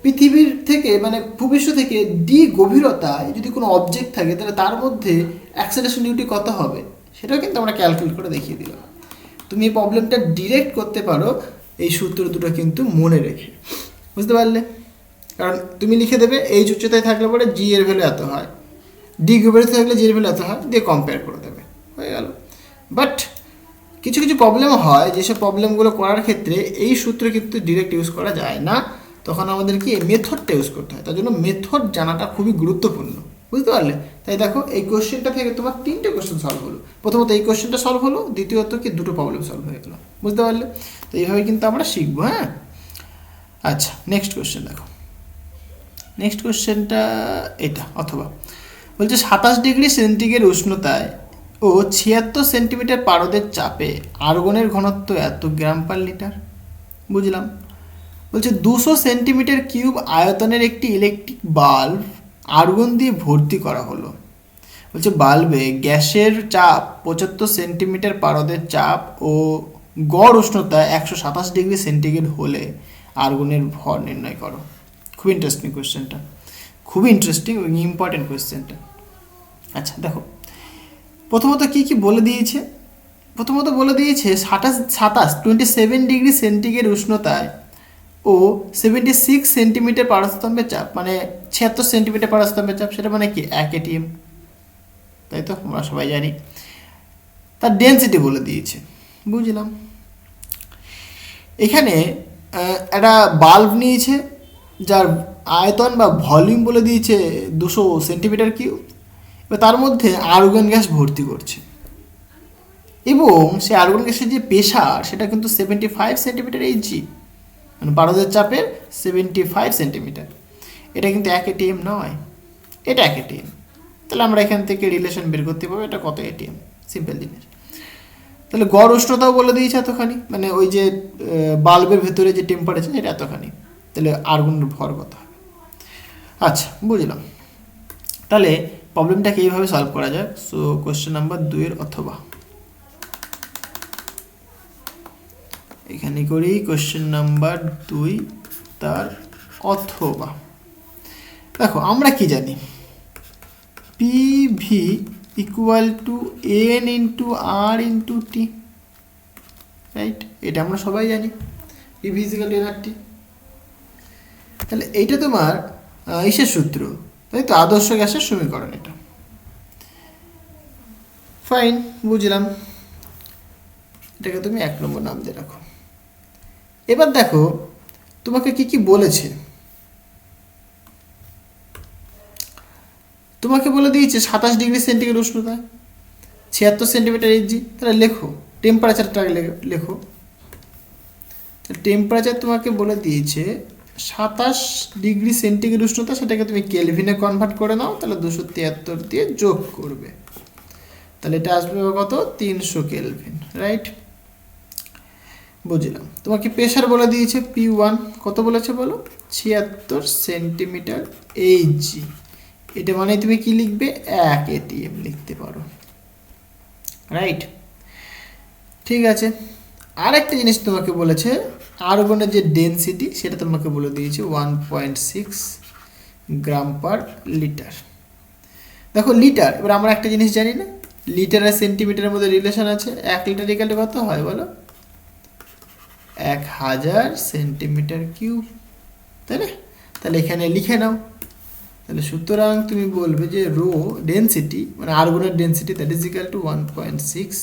পৃথিবীর থেকে মানে ভূপৃষ্ঠ থেকে ডি গভীরতায় যদি কোনো অবজেক্ট থাকে, তাহলে তার মধ্যে অ্যাক্সেলারেশন ডিউটি কত হবে সেটাও কিন্তু আমরা ক্যালকুলেট করে দেখিয়ে দিলাম। তুমি এই প্রবলেমটা ডিরেক্ট করতে পারো এই সূত্র দুটো কিন্তু মনে রেখে। বুঝতে পারলে? কারণ তুমি লিখে দেবে এই উচ্চতায় থাকলে পরে জি এর ভ্যালু এত হয়, ডি গভীরতায় থাকলে জি এর ভ্যালু এত হয়, দিয়ে কম্পেয়ার করে দেবে, হয়ে গেল। বাট কিছু কিছু প্রবলেম হয়, যেসব প্রবলেমগুলো করার ক্ষেত্রে এই সূত্র কিন্তু ডিরেক্ট ইউজ করা যায় না, তখন আমাদেরকে এই মেথডটা ইউজ করতে হয়। তার জন্য মেথড জানাটা খুবই গুরুত্বপূর্ণ। বুঝতে পারলে? তাই দেখো এই কোশ্চেনটা থেকে তোমার 3টে কোশ্চেন সলভ হলো। প্রথমত এই কোশ্চেনটা সলভ হলো, দ্বিতীয়ত কি দুটো প্রবলেম সলভ হয়ে গেলো। বুঝতে পারলে? তো এইভাবে কিন্তু আমরা শিখবো। হ্যাঁ, আচ্ছা নেক্সট কোশ্চেন দেখো। নেক্সট কোশ্চেনটা এটা, অথবা বলছে 27 ডিগ্রি সেন্টিগ্রেড উষ্ণতায় ও 76 সেন্টিমিটার পারদের চাপে আর্গনের ঘনত্ব এত গ্রাম পার লিটার। বুঝলাম। বলছে 200 সেন্টিমিটার কিউব আয়তনের একটি ইলেকট্রিক বাল্ব আর্গন দিয়ে ভর্তি করা হলো। বলছে বাল্বে গ্যাসের চাপ 75 সেন্টিমিটার পারদের চাপ ও গড় উষ্ণতা 127 ডিগ্রি সেন্টিগ্রেড হলে আর্গনের ভর নির্ণয় করো। খুব ইন্টারেস্টিং কোয়েশ্চেনটা, খুবই ইন্টারেস্টিং এবং ইম্পর্টেন্ট কোয়েশ্চেনটা। আচ্ছা দেখো, প্রথমত কি কি বলে দিয়েছে? প্রথমত বলে দিয়েছে 27 ডিগ্রি সেন্টিগ্রেড উষ্ণতায় ও 76 সেন্টিমিটার পারস্তম্ভের চাপ, মানে 76 সেন্টিমিটার পারস্তম্ভের চাপ, সেটা মানে কি 1 ATM, তাই তো আমরা সবাই জানি। তার ডেন্সিটি বলে দিয়েছে। বুঝলাম। এখানে একটা বাল্ব নিয়েছে যার আয়তন বা ভলিউম বলে দিয়েছে 200 সেন্টিমিটার কিউব, এবার তার মধ্যে আর্গন গ্যাস ভর্তি করছে এবং সে আর্গন গ্যাসের যে প্রেশার সেটা কিন্তু 75 সেন্টিমিটার এইচজি, মানে পারদের চাপের 75 সেন্টিমিটার। এটা কিন্তু 1 ATM নয়, এটা 1 ATM। তাহলে আমরা এখান থেকে রিলেশন বের করতে পারবো এটা কত ATM, সিম্পল জিনিস। তাহলে গড় উষ্ণতাও বলে দিয়েছে এতখানি, মানে ওই যে বাল্বের ভেতরে যে টেম্পারেচার এটা এতখানি, তাহলে আর্গনের ভর কত হবে। আচ্ছা বুঝলাম। তাহলে প্রবলেমটাকে এইভাবে সলভ করা যায়। সো কোশ্চেন নাম্বার 2 এর অথবা, এখানে করি কোশ্চেন নাম্বার 2 তার অথবা। দেখো আমরা কি জানি, PV equal to N into R into T, right? এটা আমরা সবাই জানি, PV ইকুয়াল টু NRT। তাহলে এইটা তোমার ইসের সূত্র, তাই তো, আদর্শ গ্যাসের সমীকরণ। এটা ফাইন, বুঝলাম। এটাকে তুমি 1 নম্বর নাম দিয়ে রাখো। এবার দেখো তোমাকে কি কি বলেছে। তোমাকে বলে দিয়েছে 27 ডিগ্রি সেন্টিগ্রেড উষ্ণতা, 76 সেন্টিমিটার এইচজি। তাহলে লেখো টেম্পারেচারটা, লেখো। টেম্পারেচার তোমাকে বলে দিয়েছে 27 ডিগ্রি সেন্টিগ্রেড উষ্ণতা, সেটাকে তুমি কেলভিনে কনভার্ট করে নাও, তাহলে 273 দিয়ে যোগ করবে, তাহলে এটা আসবে কত, 300 কেলভিন, রাইট? বুঝলাম। তোমাকে প্রেশার বলে দিয়েছে P1, কত বলেছে বলো, 76 সেন্টিমিটার এইচজি। এটা মানে তুমি কি লিখবে, 1 ATM লিখতে পারো, রাইট? ঠিক আছে। আরেকটা জিনিস তোমাকে বলেছে, আর্গনের যে ডেনসিটি সেটা তোমাকে বলে দিয়েছে 1.6 গ্রাম পার লিটার। দেখো লিটার, এবার আমরা একটা জিনিস জানি না, লিটার আর সেন্টিমিটারের মধ্যে রিলেশন আছে। 1 লিটার ইকুয়াল টু কত হয় বলো, 1000 সেন্টিমিটার কিউব, তাই না? তাহলে এখানে লিখে নাও। তাহলে সুতরাং তুমি বলবে যে রো ডেনসিটি, মানে আর্গনের density, that is equal to 1.6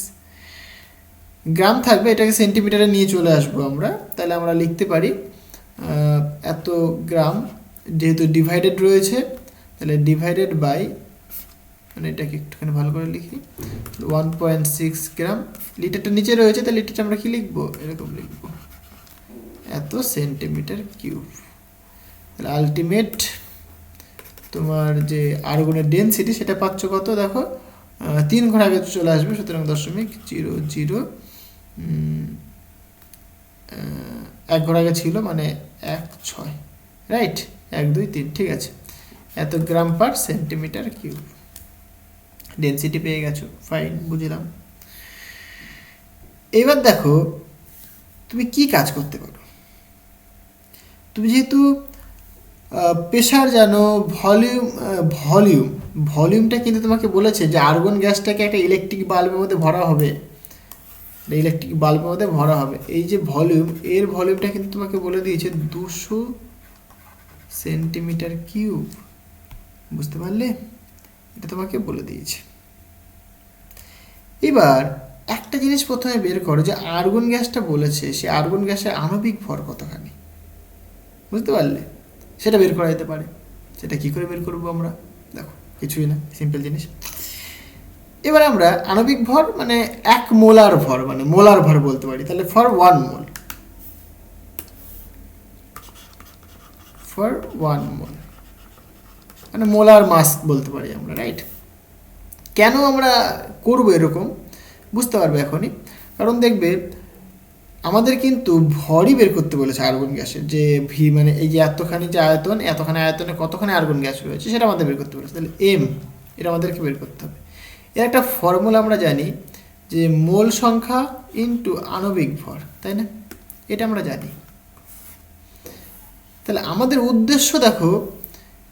gram থাকবে, এটাকে সেন্টিমিটারে নিয়ে চলে আসবো আমরা। তাহলে আমরা লিখতে পারি এত গ্রাম, যেহেতু ডিভাইডেড রয়েছে তাহলে ডিভাইডেড বাই, মানে এটাকে একটুখানি ভালো করে লিখি, 1.6 গ্রাম। লিটারটা নিচে রয়েছে, তাহলে লিটারটা আমরা কি লিখবো, এরকম লিখবো, এত সেন্টিমিটার কিউব। তাহলে আলটিমেট তোমার যে আর্গনের ডেনসিটি সেটা পাচ্ছ কত দেখো, 3 ঘর আগে চলে আসবে, সুতরাং 1 ঘর আগে ছিল মানে 1.6, রাইট, 1 2 3, ঠিক আছে, এত গ্রাম পার সেন্টিমিটার কিউব ডেনসিটি পেয়ে গেছো, ফাইন, বুঝলাম। এবার দেখো তুমি কি কাজ করতে পারো। তুমি যেহেতু প্রেশার জানো, ভলিউমটা কিন্তু তোমাকে বলেছে যে আর্গন গ্যাসটাকে একটা ইলেকট্রিক বাল্বের মধ্যে ভরা হবে, এই যে ভলিউম, এর ভলিউমটা কিন্তু তোমাকে বলে দিয়েছে 200 সেন্টিমিটার কিউব, বুঝতে পারলে, এটা তোমাকে বলে দিয়েছে। এবার একটা জিনিস প্রথমে বের করো, যে আর্গন গ্যাসটা বলেছে, সে আর্গন গ্যাসের আণবিক ভর কতখানি, বুঝতে পারলে, সেটা বের করা যেতে পারে। সেটা কি করে বের করবো আমরা, দেখো কিছুই না, সিম্পল জিনিস। এবার আমরা আণবিক ভর মানে 1 মোলার ভর, মানে মোলার ভর বলতে পারি, তাহলে ফর 1 মোল মানে মোলার মাস বলতে পারি আমরা, রাইট। কেন আমরা করবো এরকম বুঝতে পারবে এখনই, কারণ দেখবে আমাদের কিন্তু ভরই বের করতে বলেছে আর্গন গ্যাসের, যে ভি মানে এই যে এতখানি যে আয়তন, এতখানি আয়তনে কতখানি আর্গন গ্যাস রয়েছে সেটা আমাদের বের করতে বলেছে, তাহলে এম, এটা আমাদেরকে বের করতে হবে। এর একটা ফর্মুলা আমরা জানি, যে মোল সংখ্যা ইন্টু আণবিক ভর, তাই না, এটা আমরা জানি। তাহলে আমাদের উদ্দেশ্য দেখো,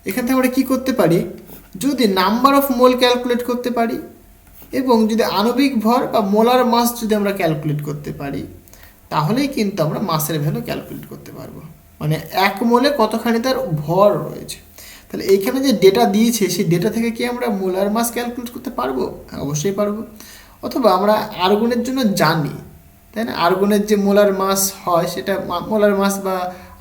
এখান থেকে আমরা কী করতে পারি, যদি নাম্বার অফ মোল ক্যালকুলেট করতে পারি, এবং যদি আণবিক ভর বা মোলার মাস যদি আমরা ক্যালকুলেট করতে পারি, তাহলেই কিন্তু আমরা মাসের ভ্যালু ক্যালকুলেট করতে পারবো, মানে 1 মোলে কতখানি তার ভর রয়েছে। তাহলে এইখানে যে ডেটা দিয়েছে, সেই ডেটা থেকে কি আমরা মোলার মাস ক্যালকুলেট করতে পারবো? হ্যাঁ, অবশ্যই পারবো। অথবা আমরা আর্গনের জন্য জানি, তাই না, আর্গনের যে মোলার মাস হয় সেটা, মোলার মাস বা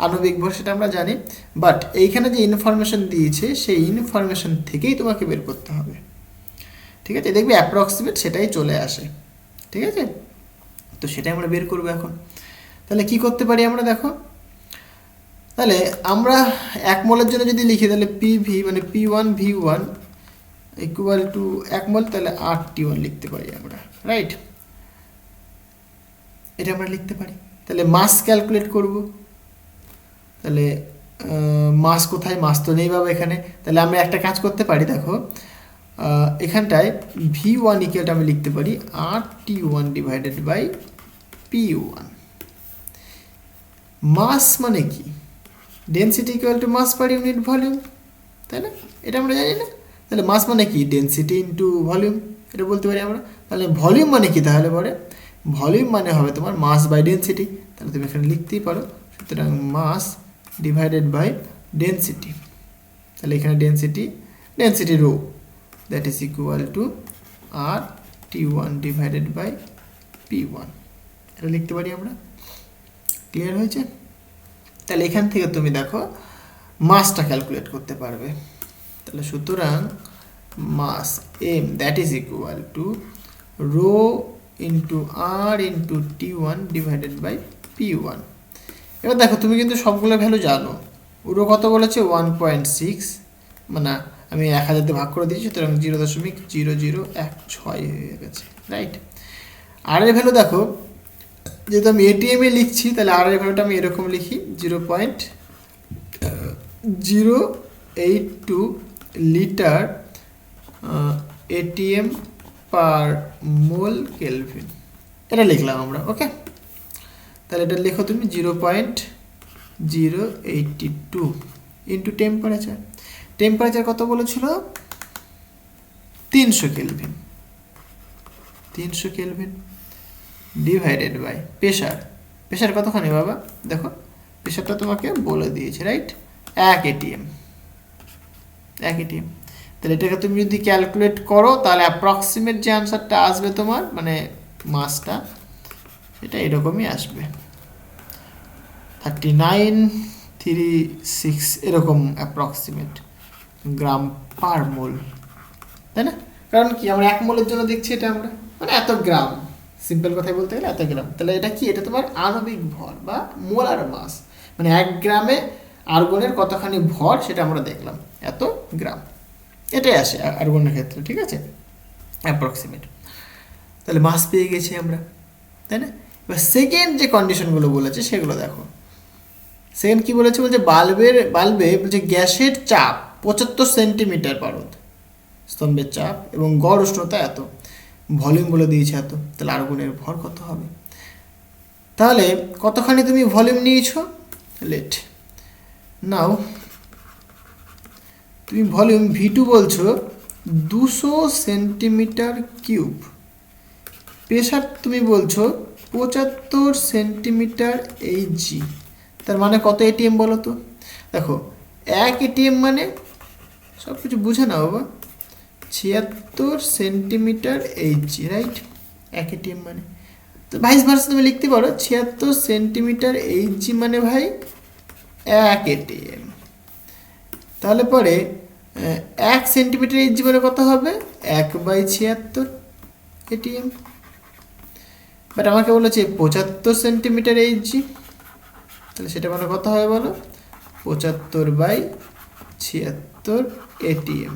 আণবিক ভর সেটা আমরা জানি, বাট এইখানে যে ইনফরমেশন দিয়েছে সেই ইনফরমেশন থেকেই তোমাকে বের করতে হবে, ঠিক আছে, দেখবে অ্যাপ্রক্সিমেট সেটাই চলে আসে, ঠিক আছে, তো সেটাই আমরা বের করবো এখন। তাহলে কি করতে পারি আমরা, দেখো, তাহলে আমরা 1 মোলের জন্য যদি লিখি, তাহলে পিভি মানে P1V1 ইকুয়াল টু 1 মোল, তাহলে RT1 লিখতে পারি আমরা, রাইট, এটা আমরা লিখতে পারি। তাহলে মাস ক্যালকুলেট করব, তাহলে মাস কোথায়, মাস তো নেই বাবা এখানে, তাহলে আমরা একটা কাজ করতে পারি, দেখো এখানটায় V1 ইকুয়ালটা আমি লিখতে পারি RT1 divided by P1। Mass মানে কি, density equal to mass per unit volume, তাই না, এটা আমরা জানি না। তাহলে মাস মানে কি, ডেনসিটি ইন্টু ভলিউম, এটা বলতে পারি আমরা। তাহলে ভলিউম মানে কি, তাহলে পরে ভলিউম মানে হবে তোমার মাস বাই ডেনসিটি, তাহলে তুমি এখানে লিখতেই পারো, সুতরাং মাস ডিভাইডেড বাই ডেনসিটি, তাহলে এখানে density rho, that is equal to RT1 divided by P1, এটা লিখতে পারি আমরা। ক্লিয়ার হয়েছে? তাহলে এখান থেকে তুমি দেখো মাসটা ক্যালকুলেট করতে পারবে। তাহলে সুতরাং mass M that is equal to rho into R into T1 divided by P1। এবার দেখো তুমি কিন্তু সবগুলো ভ্যালু জানো। রো কত বলেছে 1.6, মানে আমি 1000 দিয়ে ভাগ করে দিয়েছি, সুতরাং 0.0016 হয়ে গেছে, রাইট। আর এর ভ্যালু দেখো, যেহেতু আমি ATM এ লিখছি, তাহলে আর এর ভ্যালুটা আমি এরকম লিখি 0.082 লিটার ATM পার মোল কেলভিন, এটা লিখলাম আমরা, ওকে। তাহলে এটা লেখো তুমি 0.082 ইন্টু টেম্পারেচার কত বলেছিল, 300 কেলভিন ডিভাইডেড বাই প্রেশার কতখানি বাবা, দেখো প্রেশারটা তোমাকে বলে দিয়েছে, রাইট, 1 ATM। তাহলে এটাকে তুমি যদি ক্যালকুলেট করো, তাহলে অ্যাপ্রক্সিমেট যে আনসারটা আসবে তোমার, মানে মাসটা, এটা এরকমই আসবে 3936 এরকম অ্যাপ্রক্সিমেট গ্রাম পার মোল, তাই না। কারণ কি আমরা 1 মোলের জন্য দেখছি এটা আমরা, মানে এত গ্রাম, সিম্পল কথাই বলতে গেলে এত গ্রাম। তাহলে এটা কি, এটা তোমার আণবিক ভর বা মোলার মাস, মানে 1 গ্রামে আর্গনের কতখানি ভর সেটা আমরা দেখলাম, এত গ্রাম, এটাই আসে আর্গনের ক্ষেত্রে, ঠিক আছে, অ্যাপ্রক্সিমেট। তাহলে মাস পেয়ে গেছি আমরা, তাই না? এবার সেকেন্ড যে কন্ডিশনগুলো বলেছে সেগুলো দেখো। সেকেন্ড কি বলেছে, বলছে বাল্বে বলছে গ্যাসের চাপ 75 সেন্টিমিটার পারদ, স্তম্ভের চাপ এবং গড় উষ্ণতা এত, ভলিউম বলে দিয়েছে এত, তাহলে আর্গনের ভর কত হবে? তাহলে কতখানি তুমি ভলিউম নিয়েছো? লেট নাও তুমি ভলিউম V2 বলছো 200 সেন্টিমিটার কিউব, প্রেশার তুমি বলছো 75 সেন্টিমিটার Hg, তার মানে কত এটিএম বলো তো? দেখো 1 এটিএম মানে সব কিছু বুঝে নাও বাবা, 76 সেন্টিমিটার Hg, রাইট? 1 এটিএম মানে, তো ভাইস ভার্সা তুমি লিখতে পারো 76 সেন্টিমিটার Hg মানে ভাই 1 এটিএম। তাহলে পরে 1 সেন্টিমিটার Hg মানে কত হবে? 1/76 এটিএম। বাট আমাকে বলেছে 75 সেন্টিমিটার Hg, তাহলে সেটা মানে কত হবে বলো? 75/76 এটিএম,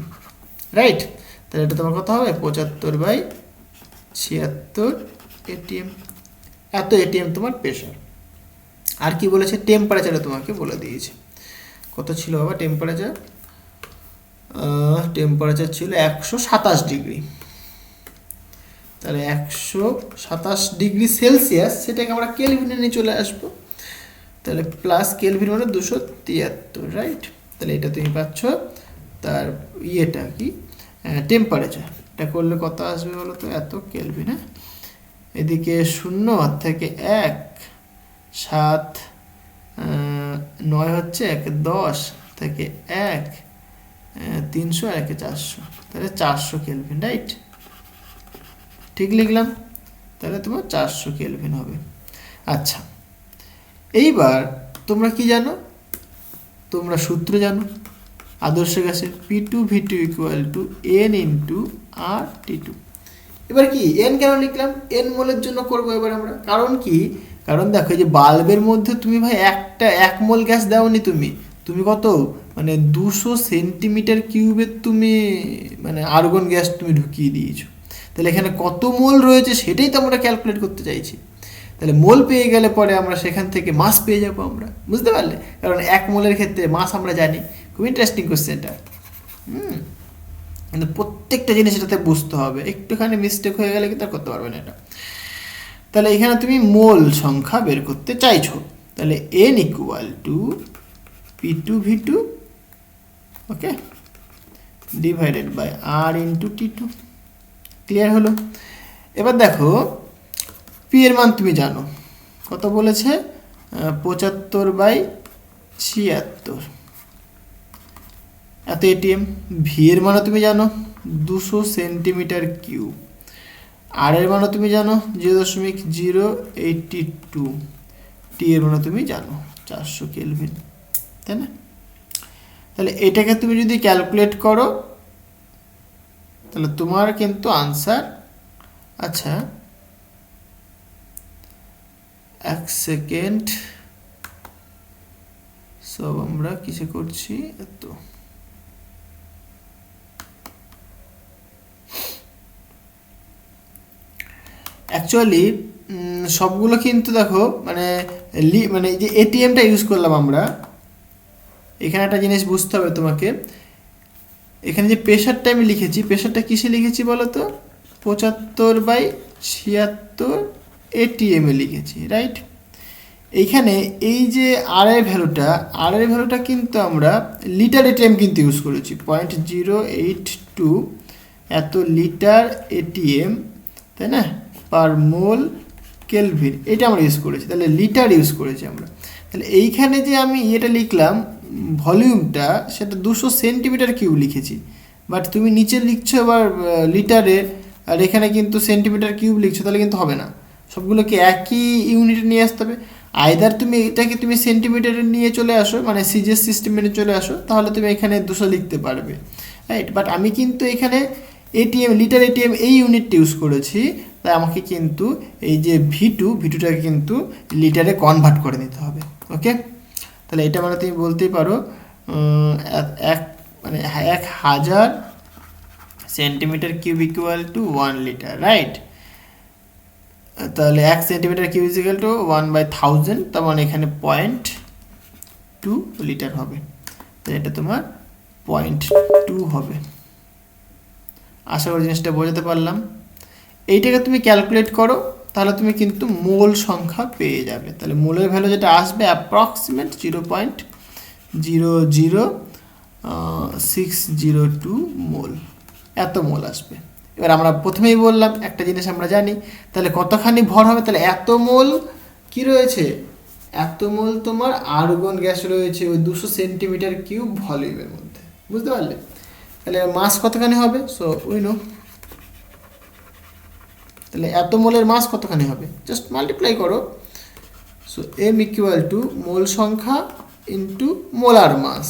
রাইট? তাহলে এটা তোমার কত হবে? 75/76 এটিএম, এত এটিএম তোমার প্রেশার। আর কি বলেছে? টেম্পারেচারও তোমাকে বলে দিয়েছে। কত ছিল বাবা টেম্পারেচার? টেম্পারেচার ছিল 127 ডিগ্রি। তাহলে 127 ডিগ্রি সেলসিয়াস, সেটাকে আমরা কেলভিনে নিয়ে চলে আসবো। তাহলে প্লাস কেলভিন মানে 273, রাইট? তাহলে এটা তুমি পাচ্ছ তার ইয়েটা কি টেম্পারেচার। এটা করলে কত আসবে বলো তো? এত কেলভিন। হ্যাঁ, এদিকে 0 থেকে 1 7 9 হচ্ছে 1 10 থেকে 1 300 আর 1 400, তাহলে 400 কেলভিন, রাইট? ঠিক লিখলাম, তাহলে তোমার 400 কেলভিন হবে। আচ্ছা, এইবার তোমরা কি জানো? তোমরা সূত্র জানো আদর্শ গ্যাসের, P2V2 = N × RT2। এবার কি N কেন লিখলাম? N মোলের জন্য করবো এবার আমরা। কারণ কি? কারণ দেখো যে বাল্বের মধ্যে তুমি ভাই 1 মোল গ্যাস দাওনি, তুমি কত মানে 200 সেন্টিমিটার কিউবের তুমি মানে আর্গন গ্যাস তুমি ঢুকিয়ে দিয়েছো। তাহলে এখানে কত মোল রয়েছে সেটাই তো আমরা ক্যালকুলেট করতে চাইছি। তাহলে মোল পেয়ে গেলে পরে আমরা সেখান থেকে মাস পেয়ে যাবো আমরা, বুঝতে পারলে? কারণ 1 মোলের ক্ষেত্রে মাস আমরা জানি। খুব ইন্টারেস্টিং কোশ্চেনটা। কিন্তু প্রত্যেকটা জিনিস এটাতে বুঝতে হবে, একটুখানি মিস্টেক হয়ে গেলে কিন্তু আর করতে পারবে না এটা। তাহলে এখানে তুমি মোল সংখ্যা বের করতে চাইছো, তাহলে N = P2V2, okay, divided by R × T2। Clear হলো? এবার দেখো P এর মান তুমি জানো, কত বলেছে? 75/76, এত এটিএম। V এর মানও তুমি জানো 200 সেন্টিমিটার কিউব। আর এর মানও তুমি জানো 0.082। টি এর মানও তুমি জানো 400 কেলভিন, তাই না? তাহলে এটাকে তুমি যদি ক্যালকুলেট করো তাহলে তোমার কিন্তু আনসার, আচ্ছা 1 সেকেন্ড, সব আমরা কিসে করছি? এত অ্যাকচুয়ালি সবগুলো কিন্তু দেখো মানে মানে যে এটিএমটা ইউজ করলাম আমরা, এখানে একটা জিনিস বুঝতে হবে তোমাকে। এখানে যে প্রেশারটা আমি লিখেছি, প্রেশারটা কিসে লিখেছি বলো তো? 75/76 এটিএমে লিখেছি, রাইট? এইখানে এই যে আর এর ভ্যালুটা কিন্তু আমরা লিটার এটিএম কিন্তু ইউজ করেছি, 0.082 এত লিটার এটিএম, তাই না, পার মোল কেলভিন, এটা আমরা ইউজ করেছি। তাহলে লিটার ইউজ করেছি আমরা। তাহলে এইখানে যে আমি এটা লিখলাম ভলিউমটা, সেটা 200 সেন্টিমিটার কিউব লিখেছি, বাট তুমি নিচে লিখছো এবার লিটারে, আর এখানে কিন্তু সেন্টিমিটার কিউব লিখছো, তাহলে কিন্তু হবে না। সবগুলোকে একই ইউনিটে নিয়ে আসতে হবে। আইদার তুমি এটাকে তুমি সেন্টিমিটারে নিয়ে চলে আসো, মানে সিজিএস সিস্টেম মেনে চলে আসো, তাহলে তুমি এখানে 200 লিখতে পারবে, রাইট? বাট আমি কিন্তু এখানে এটিএম, লিটার এটিএম এই ইউনিটটা ইউজ করেছি, তাই আমাকে কিন্তু এই যে ভিটুটাকে কিন্তু লিটারে কনভার্ট করে নিতে হবে, ওকে? তাহলে এটা মানে তুমি বলতেই পারো এক মানে 1000 centimetre cube equal two 1 litre, right? তাহলে 1 সেন্টিমিটার কিউব ইকুয়াল টু 1/1000, তার মানে এখানে 0.2 লিটার হবে। তো এটা তোমার 0.2 হবে। আশা করি জিনিসটা বোঝাতে পারলাম। এইটাকে তুমি ক্যালকুলেট করো, তাহলে তুমি কিন্তু মোল সংখ্যা পেয়ে যাবে। তাহলে মোলের ভ্যালু যেটা আসবে অ্যাপ্রক্সিমেট 0.00602 মোল, এত মোল আসবে। এবার আমরা প্রথমেই বললাম একটা জিনিস আমরা জানি, তাহলে কতখানি ভর হবে? তাহলে এত মোল কি রয়েছে, এত মোল তোমার আর্গন গ্যাস রয়েছে ওই 200 সেন্টিমিটার কিউব ভলিউমের মধ্যে, বুঝতে পারলে? তাহলে মাস কতখানি হবে? সো উই নো, তাহলে এত মোলের মাস কতখানি হবে, জাস্ট মাল্টিপ্লাই করো। So M equal to mole সংখ্যা ইন্টু মোলার মাস,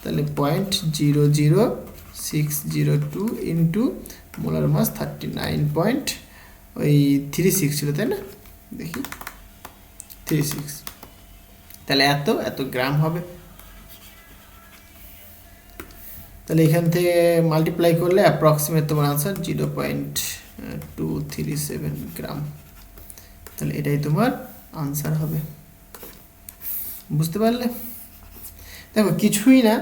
তাহলে 0.00602 ইন্টু মোলার মাস 39.36 ছিল, তাই না? দেখি 36, তাহলে এত গ্রাম হবে। তাহলে এখান থেকে মাল্টিপ্লাই করলে অ্যাপ্রক্সিমেট তোমার আনসার 0.237 গ্রাম। তাহলে এটাই তোমার আনসার হবে, বুঝতে পারলে? দেখো কিছুই না,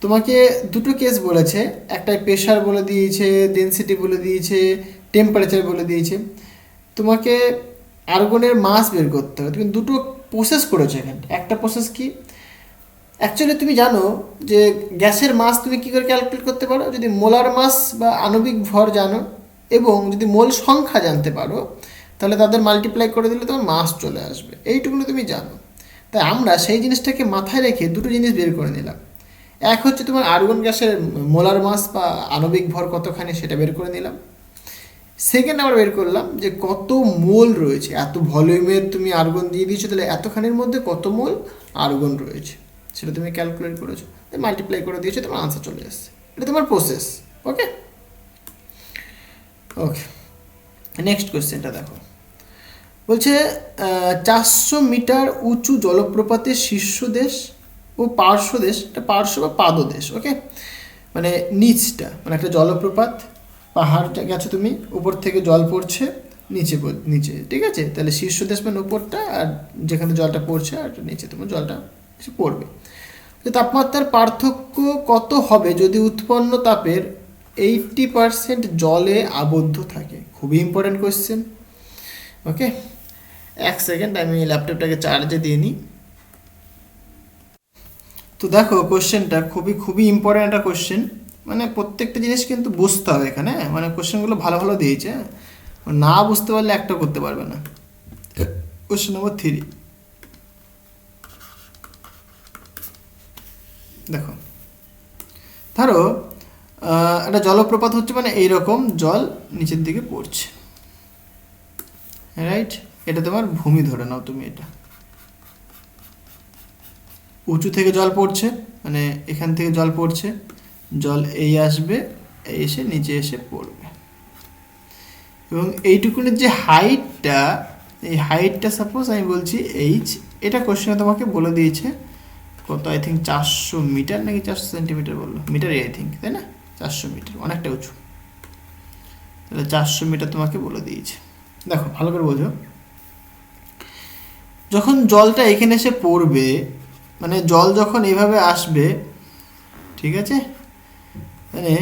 তোমাকে দুটো কেস বলেছে, একটাই প্রেশার বলে দিয়েছে, ডেনসিটি বলে দিয়েছে, টেম্পারেচার বলে দিয়েছে। তোমাকে আর্গনের মাস বের করতে হবে। তুমি দুটো প্রসেস করেছো এখানে। একটা প্রসেস কি, অ্যাকচুয়ালি তুমি জানো যে গ্যাসের মাস তুমি কী করে ক্যালকুলেট করতে পারো, যদি মোলার মাস বা আণবিক ভর জানো এবং যদি মোল সংখ্যা জানতে পারো, তাহলে তাদের মাল্টিপ্লাই করে দিলে তোমার মাস চলে আসবে, এইটুকুনি তুমি জানো। তাই আমরা সেই জিনিসটাকে মাথায় রেখে দুটো জিনিস বের করে নিলাম। এক হচ্ছে তোমার আর্গন গ্যাসের মোলার মাস বা আণবিক ভর কতখানি, সেটা বের করে নিলাম। সেকেন্ড আমরা বের করলাম যে কত মোল রয়েছে, এত ভলিউমের তুমি আর্গন দিয়ে দিয়েছো, তাহলে এতখানির মধ্যে কত মোল আর্গন রয়েছে সেটা তুমি ক্যালকুলেট করেছো, মাল্টিপ্লাই করে দিয়েছো, তোমার আনসার চলে আসছে। এটা তোমার প্রসেস। ওকে ওকে, নেক্সট কোয়েশ্চেনটা দেখো। বলছে 400 মিটার উঁচু জলপ্রপাতের শীর্ষদেশ ও পার্শ্বদেশ, এটা পার্শ্ব বা পাদদেশ, ওকে, মানে নিচটা, মানে একটা জলপ্রপাত, পাহাড় গেছো তুমি, উপর থেকে জল পড়ছে নিচে নিচে, ঠিক আছে? তাহলে শীর্ষদেশ মানে উপরটা, আর যেখানে জলটা পড়ছে আর নিচে তোমার জলটা এসে পড়বে। তো তাপমাত্রার পার্থক্য কত হবে যদি উৎপন্ন তাপের 80% জলে আবদ্ধ থাকে? খুবই ইম্পর্টেন্ট কোয়েশ্চেন। ওকে, এক সেকেন্ড আমি ল্যাপটপটাকে চার্জে দিয়ে নিই। তো দেখো কোশ্চেনটা খুবই ইম্পর্টেন্ট একটা কোশ্চেন, মানে প্রত্যেকটা জিনিস কিন্তু বুঝতে হবে এখানে, মানে কোশ্চেনগুলো ভালো ভালো দিয়েছে, না বুঝতে পারলে একটা করতে পারবে না। কোশ্চেন নম্বর 3 দেখো, ধরো একটা জলপ্রপাত হচ্ছে, মানে এইরকম জল নিচের দিকে পড়ছে, রাইট? এটা তোমার ভূমি ধরে নাও তুমি, এটা উঁচু থেকে জল পড়ছে, মানে এখান থেকে জল পড়ছে, জল এই আসবে, এই এসে নিচে এসে পড়বে, এবং এইটুকুনের যে হাইটটা, এই হাইটটা সাপোজ আমি বলছি এইচ, এটা কোশ্চেনে তোমাকে বলে দিয়েছে কত, আই থিঙ্ক 400 মিটার নাকি 400 সেন্টিমিটার বললো, মিটারে আই থিঙ্ক, তাই না? 400 মিটার, অনেকটা উঁচু, তাহলে 400 মিটার তোমাকে বলে দিয়েছে। দেখো ভালো করে বোঝো, যখন জলটা এখানে এসে পড়বে, মানে জল যখন এইভাবে আসবে, ঠিক আছে, মানে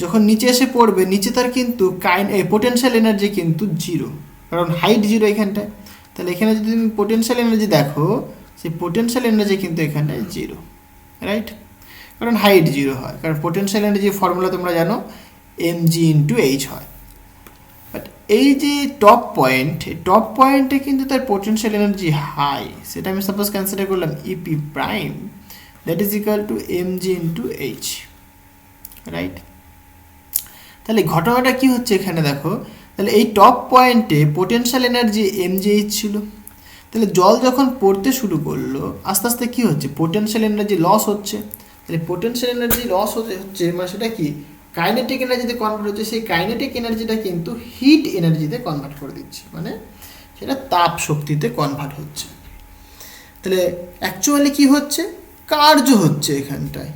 যখন নিচে এসে পড়বে, নিচে তার কিন্তু পোটেনশিয়াল এনার্জি কিন্তু জিরো, কারণ হাইট জিরো এখানটায়। তাহলে এখানে যদি তুমি পোটেনশিয়াল এনার্জি দেখো, সেই পোটেনশিয়াল এনার্জি কিন্তু এখানে জিরো, রাইট? কারণ হাইট জিরো হয়, কারণ পোটেনশিয়াল এনার্জি ফর্মুলা তোমরা জানো mg ইন্টু এইচ হয়। বাট এই যে টপ পয়েন্ট, এই টপ পয়েন্টে কিন্তু তার পোটেনশিয়াল এনার্জি হাই, সেটা আমি সাপোজ কনসিডার করলাম EP prime, that is equal to mg into H, right? তাহলে ঘটনাটা কি হচ্ছে এখানে দেখো, তাহলে এই টপ পয়েন্টে পোটেনশিয়াল এনার্জি mgh ছিল, তাহলে জল যখন পড়তে শুরু করলো আস্তে আস্তে কী হচ্ছে, পোটেনশিয়াল এনার্জি লস হচ্ছে। তাহলে পোটেনশিয়াল এনার্জি লস হচ্ছে মানে সেটা কি, কাইনেটিক এনার্জিতে কনভার্ট হচ্ছে, সেই কাইনেটিক এনার্জিটা কিন্তু হিট এনার্জিতে কনভার্ট করে দিচ্ছে, মানে সেটা তাপ শক্তিতে কনভার্ট হচ্ছে। তাহলে অ্যাকচুয়ালি কি হচ্ছে, কার্য হচ্ছে এখানটায়,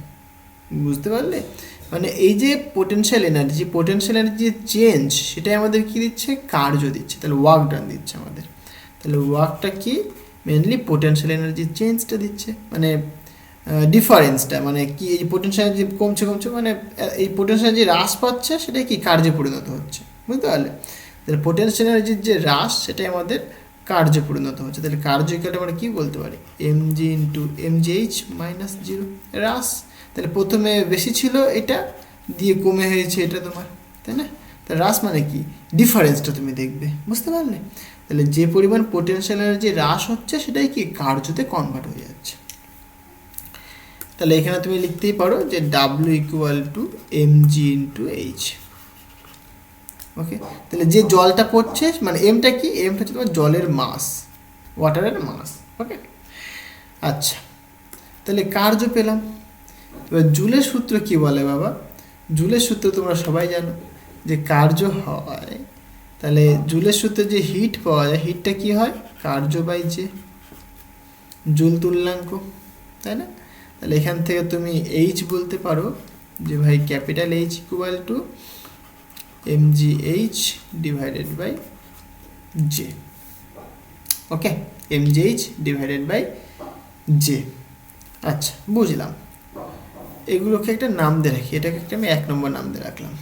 বুঝতে পারলে? মানে এই যে পোটেনশিয়াল এনার্জি চেঞ্জ, সেটাই আমাদের কি দিচ্ছে, কার্য দিচ্ছে, তাহলে ওয়ার্ক ডান দিচ্ছে আমাদের। তাহলে ওয়ার্কটা কি, মেনলি পোটেনশিয়াল এনার্জি চেঞ্জটা দিচ্ছে, মানে ডিফারেন্সটা, মানে কি এই পোটেনশিয়াল এনার্জি কমছে মানে এই পোটেনশিয়াল এনার্জি হ্রাস পাচ্ছে, সেটাই কি কার্যে পরিণত হচ্ছে, বুঝতে পারলে? তাহলে পোটেনশিয়াল এনার্জির যে হ্রাস, সেটাই আমাদের কার্যে পরিণত হচ্ছে। তাহলে কার্য ইকুয়াল আমরা কী বলতে পারি, mg ইন্টু mgh মাইনাস 0, হ্রাস। তাহলে প্রথমে বেশি ছিল এটা, দিয়ে কমে হয়েছে এটা তোমার, তাই না? তাহলে হ্রাস মানে কি, ডিফারেন্সটা তুমি দেখবে, বুঝতে পারলে? তাহলে যে পরিমাণ পোটেনশিয়াল এনার্জি হ্রাস হচ্ছে, সেটাই কি কার্যতে কনভার্ট হয়ে যাচ্ছে। তাহলে এখানে তুমি লিখতেই পারো যে W equal to mg into H. Okay, তাহলে যে জলটা পড়ছে, মানে এমটা কি, এমটা হচ্ছে তোমার জলের মাস, ওয়াটারের মাস। ওকে, আচ্ছা, তাহলে কার্য পেলাম। এবার জুলের সূত্র কি বলে বাবা, জুলের সূত্র তোমরা সবাই জানো যে কার্য হয়, তাহলে জুলের সূত্রে যে হিট পাওয়া যায়, হিটটা কি হয়, কার্য বাই যে জুল তুল্যাঙ্ক, তাই না? তাহলে এখান থেকে তুমি এইচ বলতে পারো যে ভাই capital H equal to mgh divided by J. Okay, mgh divided by J. আচ্ছা, বুঝলাম। এগুলোকে একটা নাম দিয়ে রাখি, এটাকে একটা আমি 1 নম্বর নাম দিয়ে রাখলাম,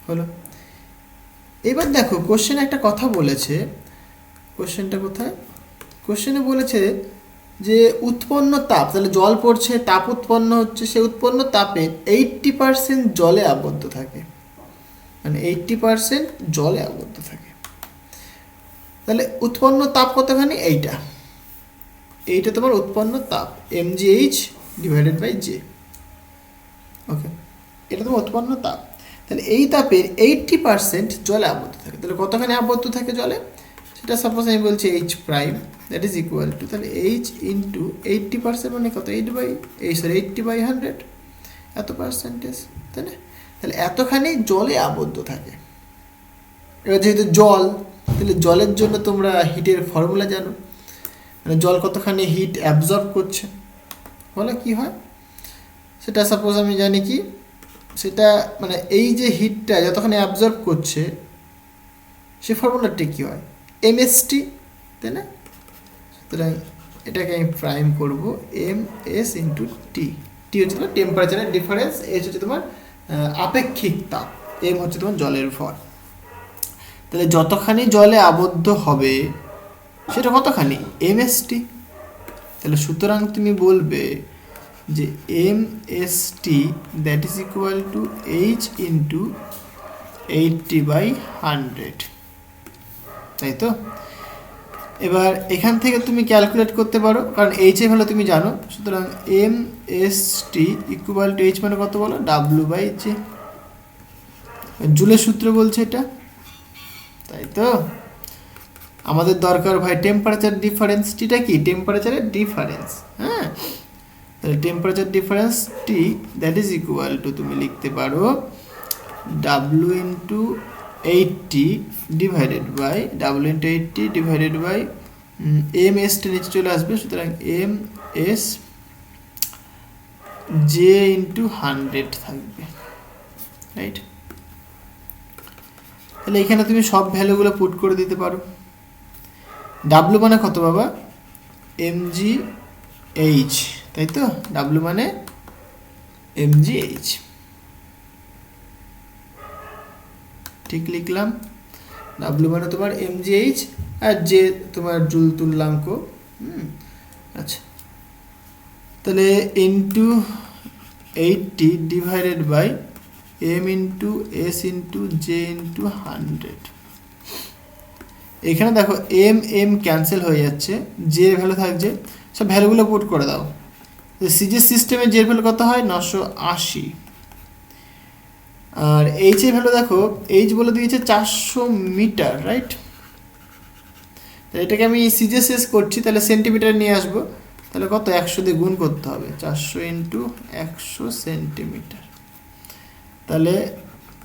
হলো। এবার দেখো কোশ্চেনে একটা কথা বলেছে, কোশ্চেনটা কোথায়, কোশ্চেনে বলেছে যে উৎপন্ন তাপ, তাহলে জল পড়ছে, তাপ উৎপন্ন হচ্ছে, সেই উৎপন্ন তাপে 80% জলে আবদ্ধ থাকে, মানে 80% জলে আবদ্ধ থাকে। তাহলে উৎপন্ন তাপ কতখানি, এইটা তোমার উৎপন্ন তাপ, mgh ডিভাইডেড বাই জে। ওকে, এটা তোমার উৎপন্ন তাপ। তাহলে এই তাপের 80% জলে আবদ্ধ থাকে। তাহলে কতখানি আবদ্ধ থাকে জলে, সেটা সাপোজ আমি বলছি H prime, that is equal to, তাহলে এইচ ইন্টু 80% মানে কত, 80/100, এত পার্সেন্টেজ, তাই না? তাহলে এতখানি জলে আবদ্ধ থাকে। এবার যেহেতু জল, তাহলে জলের জন্য তোমরা হিটের ফর্মুলা জানো, মানে জল কতখানি হিট অ্যাবজর্ব করছে, বলে কি হয় সেটা সাপোজ আমি জানি কি, সেটা মানে এই যে হিটটা যতখানি অ্যাবজর্ব করছে, সে ফর্মুলাটি কী হয়, এমএসটি, তাই না? সুতরাং এটাকে আমি প্রাইম করবো এমএস ইন্টু টি। টি হচ্ছে তোমার টেম্পারেচারের ডিফারেন্স, এস হচ্ছে তোমার আপেক্ষিক তাপ, এম হচ্ছে তোমার জলের ভর। তাহলে যতখানি জলে আবদ্ধ হবে সেটা কতখানি, এমএসটি। তাহলে সুতরাং তুমি বলবে যে MST that is equal to H into 80/100, তাই তো? এবার এখান থেকে তুমি ক্যালকুলেট করতে পারো, কারণ এইচ এর ভ্যালু তুমি জানো। সুতরাং এমএসটি ইকুয়াল টু এইচ মানে কত বলো, ডাব্লিউ বাই জে। জুলের সূত্র বলছে এটা, তাই তো? আমাদের দরকার ভাই টেম্পারেচার ডিফারেন্স, টিটা কি, টেম্পারেচারের ডিফারেন্স। হ্যাঁ, তাহলে temperature difference T that is equal to, তুমি লিখতে পারো W into 80 divided by M এসটা নিচে চলে আসবে, সুতরাং এম এস জে ইন্টু 100 থাকবে, রাইট? তাহলে এখানে তুমি সব ভ্যালুগুলো পুট করে দিতে পারো। ডাব্লু মানে কত বাবা, এমজি এইচ, তাই তো? ডাব্লু মানে এমজি এইচ, ঠিক লিখলাম। ডাব্লু মানে তোমার এমজি এইচ, আর যে তোমার জুল তুল্যাঙ্ক। আচ্ছা, তাহলে into 80 divided by M into S into J into 100। এখানে দেখো এম এম ক্যান্সেল হয়ে যাচ্ছে, জে ভ্যালু থাকছে, সব ভ্যালুগুলো পুট করে দাও। সিজিএস সিস্টেমে জে ভ্যালু কত হয়, 980। আর এইচ এর ভ্যালু দেখো, এইচ বলে দিয়েছে 400 মিটার, রাইট? তাহলে এটাকে আমি সিজিএস করছি, তাহলে সেন্টিমিটার নিয়ে আসবো, তাহলে কত, 100 দিয়ে গুণ করতে হবে, 400 ইন্টু 100 সেন্টিমিটার। তাহলে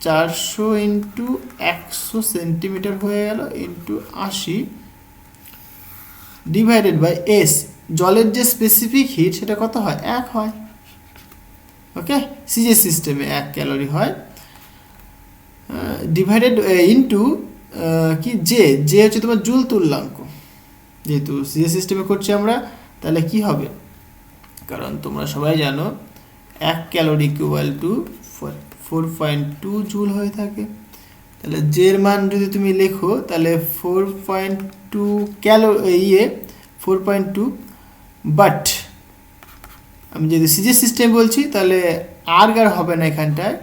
400 ইন্টু 100 সেন্টিমিটার হয়ে গেল, ইন্টু 80, ডিভাইডেড বাই এস, জলের যে স্পেসিফিক হিট সেটা কত হয়, 1 হয়। ওকে, সিজে সিস্টেমে 1 ক্যালোরি হয়, ডিভাইডেড ইনটু কি জে হচ্ছে তোমার জুল তুল্যাঙ্ক, যেহেতু সিজে সিস্টেমে করছি আমরা, তাহলে কি হবে, কারণ তোমরা সবাই জানো 1 ক্যালোরি ইকুয়াল টু 4.2 জুল হয়ে থাকে। তাহলে জের মান যদি তুমি লেখো তাহলে 4.2 ক্যালোরি 4.2, বাট আমি যদি সিজে সিস্টেম বলছি তাহলে আর্গ আর হবে না এখানটায়,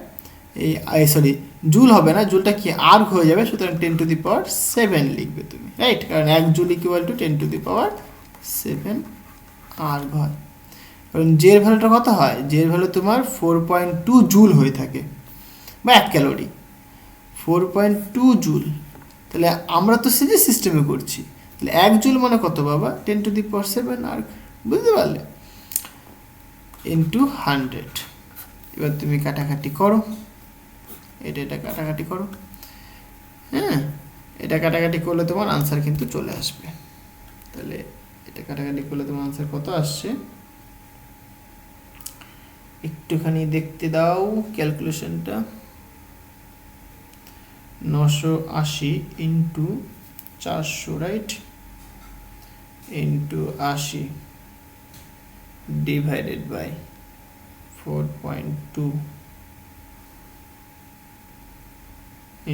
এই সরি জুল হবে না, জুলটা কি আর্গ হয়ে যাবে, সুতরাং 10⁻7 লিখবে তুমি, রাইট, কারণ 1 জুল ইকুয়াল টু 10⁻7 আর্গ হয়। কারণ জের ভ্যালুটা কত হয়, জের ভ্যালু তোমার 4.2 জুল হয়ে থাকে, বা 1 ক্যালোরি 4.2 জুল। তাহলে আমরা তো সিজে সিস্টেমে করছি, তাহলে 1 জুল মানে কত বাবা, 10⁻7 আর্গ, বুঝতে পারলে, ইন্টু 100। এবার তুমি কাটাকাটি করো, এটা কাটাকাটি করো, হ্যাঁ, এটা কাটাকাটি করলে তোমার আনসার কিন্তু চলে আসবে। তাহলে এটা কাটাকাটি করলে তোমার আনসার কত আসছে, একটুখানি দেখতে দাও ক্যালকুলেশনটা, 980 into 400, right, into 80 divided by 4.2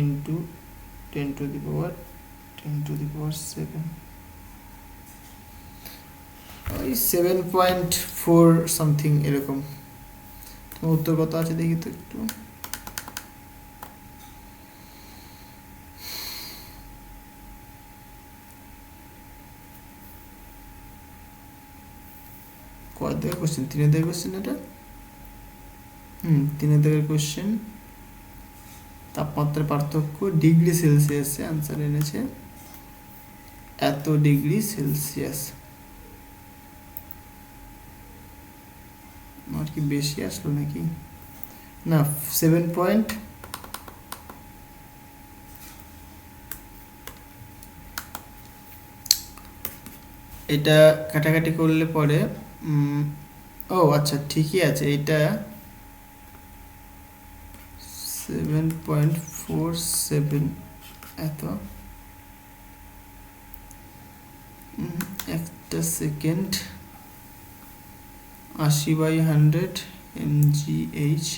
into 10⁻7, ওই 7.4 সামথিং এরকম। তোমার উত্তর কত আছে দেখি তো একটু, কয় দাগের কোশ্চেন, 3 দাগের কোশ্চেন এটা, 3 দাগের কোশ্চেন। তাপমাত্রার পার্থক্য ডিগ্রি সেলসিয়াসে আনসার এনেছে, এত ডিগ্রি সেলসিয়াস, আর কি বেশি আসলো নাকি, না 7 পয়েন্ট, এটা কাটাকাটি করলে পরে ও আচ্ছা ঠিকই আছে, এটা 7.47 এত, একটা সেকেন্ড, 80/100 mgh,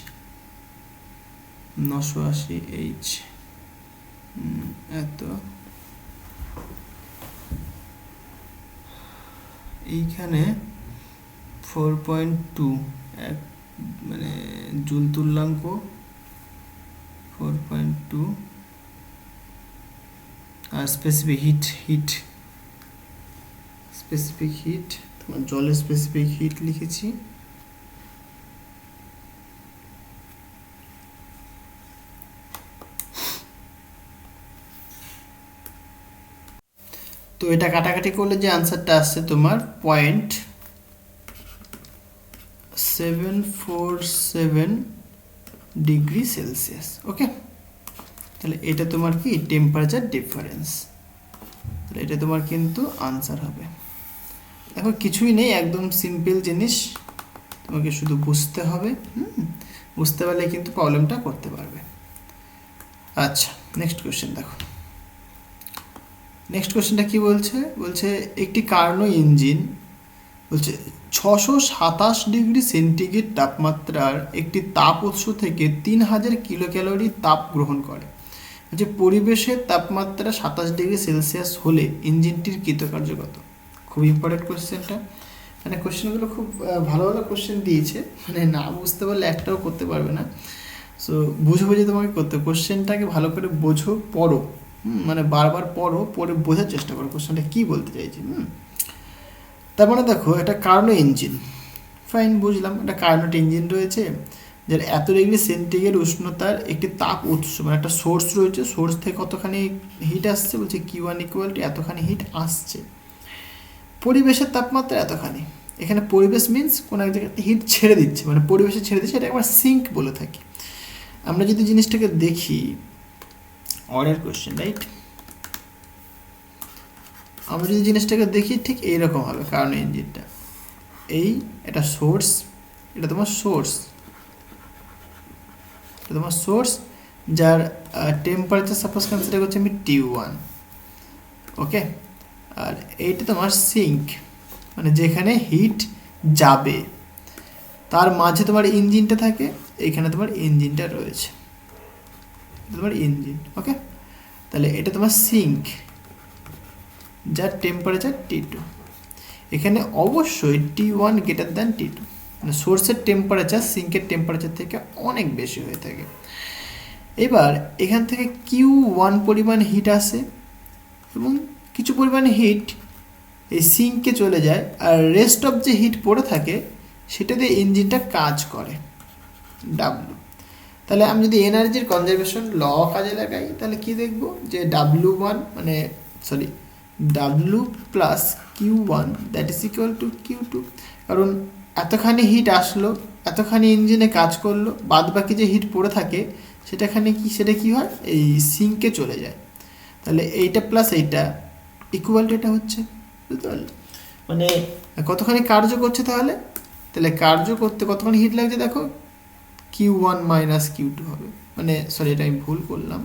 980 h, এত, এইখানে 4.2 মানে জুল তুল্যাঙ্ক 4.2, আর স্পেসিফিক হিট স্পেসিফিক হিট তোমার জলের স্পেসিফিক হিট লিখেছি, তো এটা কাটাকাটি করলে যে আনসারটা আসছে তোমার 0.747 ডিগ্রি সেলসিয়াস। ওকে, তাহলে এটা তোমার কি টেম্পারেচার ডিফারেন্স, তাহলে এটা তোমার কিন্তু আনসার হবে। দেখো কিছুই নেই, একদম সিম্পল জিনিস, তোমাকে শুধু বুঝতে হবে, বুঝতে পারলে কিন্তু প্রবলেমটা করতে পারবে। আচ্ছা, নেক্সট কোয়েশ্চেন দেখো, নেক্সট কোয়েশ্চেনটা কি বলছে, বলছে একটি কার্নো ইঞ্জিন বলছে 627 ডিগ্রি সেন্টিগ্রেড তাপমাত্রার একটি তাপ উৎস থেকে 3000 কিলো ক্যালোরি তাপ গ্রহণ করে, যে পরিবেশের তাপমাত্রা 27 ডিগ্রি সেলসিয়াস হলে ইঞ্জিনটির কৃতকার্য কত। খুব ইম্পর্টেন্ট কোয়েশ্চেনটা, মানে কোয়েশ্চেনগুলো খুব ভালো ভালো কোয়েশ্চেন দিয়েছে, মানে না বুঝতে পারলে একটাও করতে পারবে না। সো বুঝে বুঝে তোমাকে করতে, কোয়েশ্চেনটাকে ভালো করে বোঝো, পড়ো, মানে বারবার পড়ো, পড়ে বোঝার চেষ্টা করো কোয়েশ্চেনটা কী বলতে চাইছি। তার মানে দেখো এটা কার্নো ইঞ্জিন, ফাইন বুঝলাম, এটা কার্নোট ইঞ্জিন রয়েছে, যার এত ডিগ্রি সেন্টিগ্রেড উষ্ণতার একটি তাপ উৎস, মানে একটা সোর্স রয়েছে, সোর্স থেকে কতখানি হিট আসছে, বলছে Q1 = এতখানি হিট আসছে, পরিবেশের তাপমাত্রা এতখানি, এখানে পরিবেশ মিনস কোনো এক জায়গায় হিট ছেড়ে দিচ্ছে, মানে পরিবেশে ছেড়ে দিচ্ছে, এটা একবার সিঙ্ক বলে থাকি। আমরা যদি জিনিসটাকে দেখি, অরের কোয়েশ্চেন, রাইট, আমরা যদি জিনিসটাকে দেখি ঠিক এইরকম হবে, কারণ ইঞ্জিনটা এটা সোর্স, এটা তোমার সোর্স, এটা তোমার সোর্স যার টেম্পারেচার সাপোজ কনসিডার করছি আমি T1, ওকে। আর এইটা তোমার সিঙ্ক, মানে যেখানে হিট যাবে, তার মাঝে তোমার ইঞ্জিনটা থাকে, এইখানে তোমার ইঞ্জিনটা রয়েছে, তোমার ইঞ্জিন, ওকে। তাহলে এটা তোমার সিঙ্ক যার টেম্পারেচার T2, এখানে অবশ্যই T1 গ্রেটার দ্যান T2, মানে সোর্সের টেম্পারেচার সিঙ্কের টেম্পারেচার থেকে অনেক বেশি হয়ে থাকে। এবার এখান থেকে Q1 পরিমাণ হিট আসে এবং কিছু পরিমাণ হিট এই সিঙ্কে চলে যায়, আর রেস্ট অফ যে হিট পড়ে থাকে সেটা দিয়ে ইঞ্জিনটা কাজ করে W। তাহলে আমি যদি এনার্জির কনজারভেশন ল কাজে লাগাই তাহলে কি দেখব, যে W1 মানে sorry W plus Q1 that is equal to Q2, কারণ এতখানি হিট আসলো, এতখানি ইঞ্জিনে কাজ করলো, বাদ বাকি যে হিট পড়ে থাকে সেটা কি হয়, এই সিঙ্কে চলে যায়। তাহলে এইটা প্লাস এইটা ইকুয়াল টু এটা হচ্ছে, বুঝতে পারলে, মানে কতখানি কার্য করছে তাহলে কার্য করতে কতখানি হিট লাগছে দেখো, Q1 মাইনাস Q2 হবে, মানে সরি এটা আমি ভুল করলাম,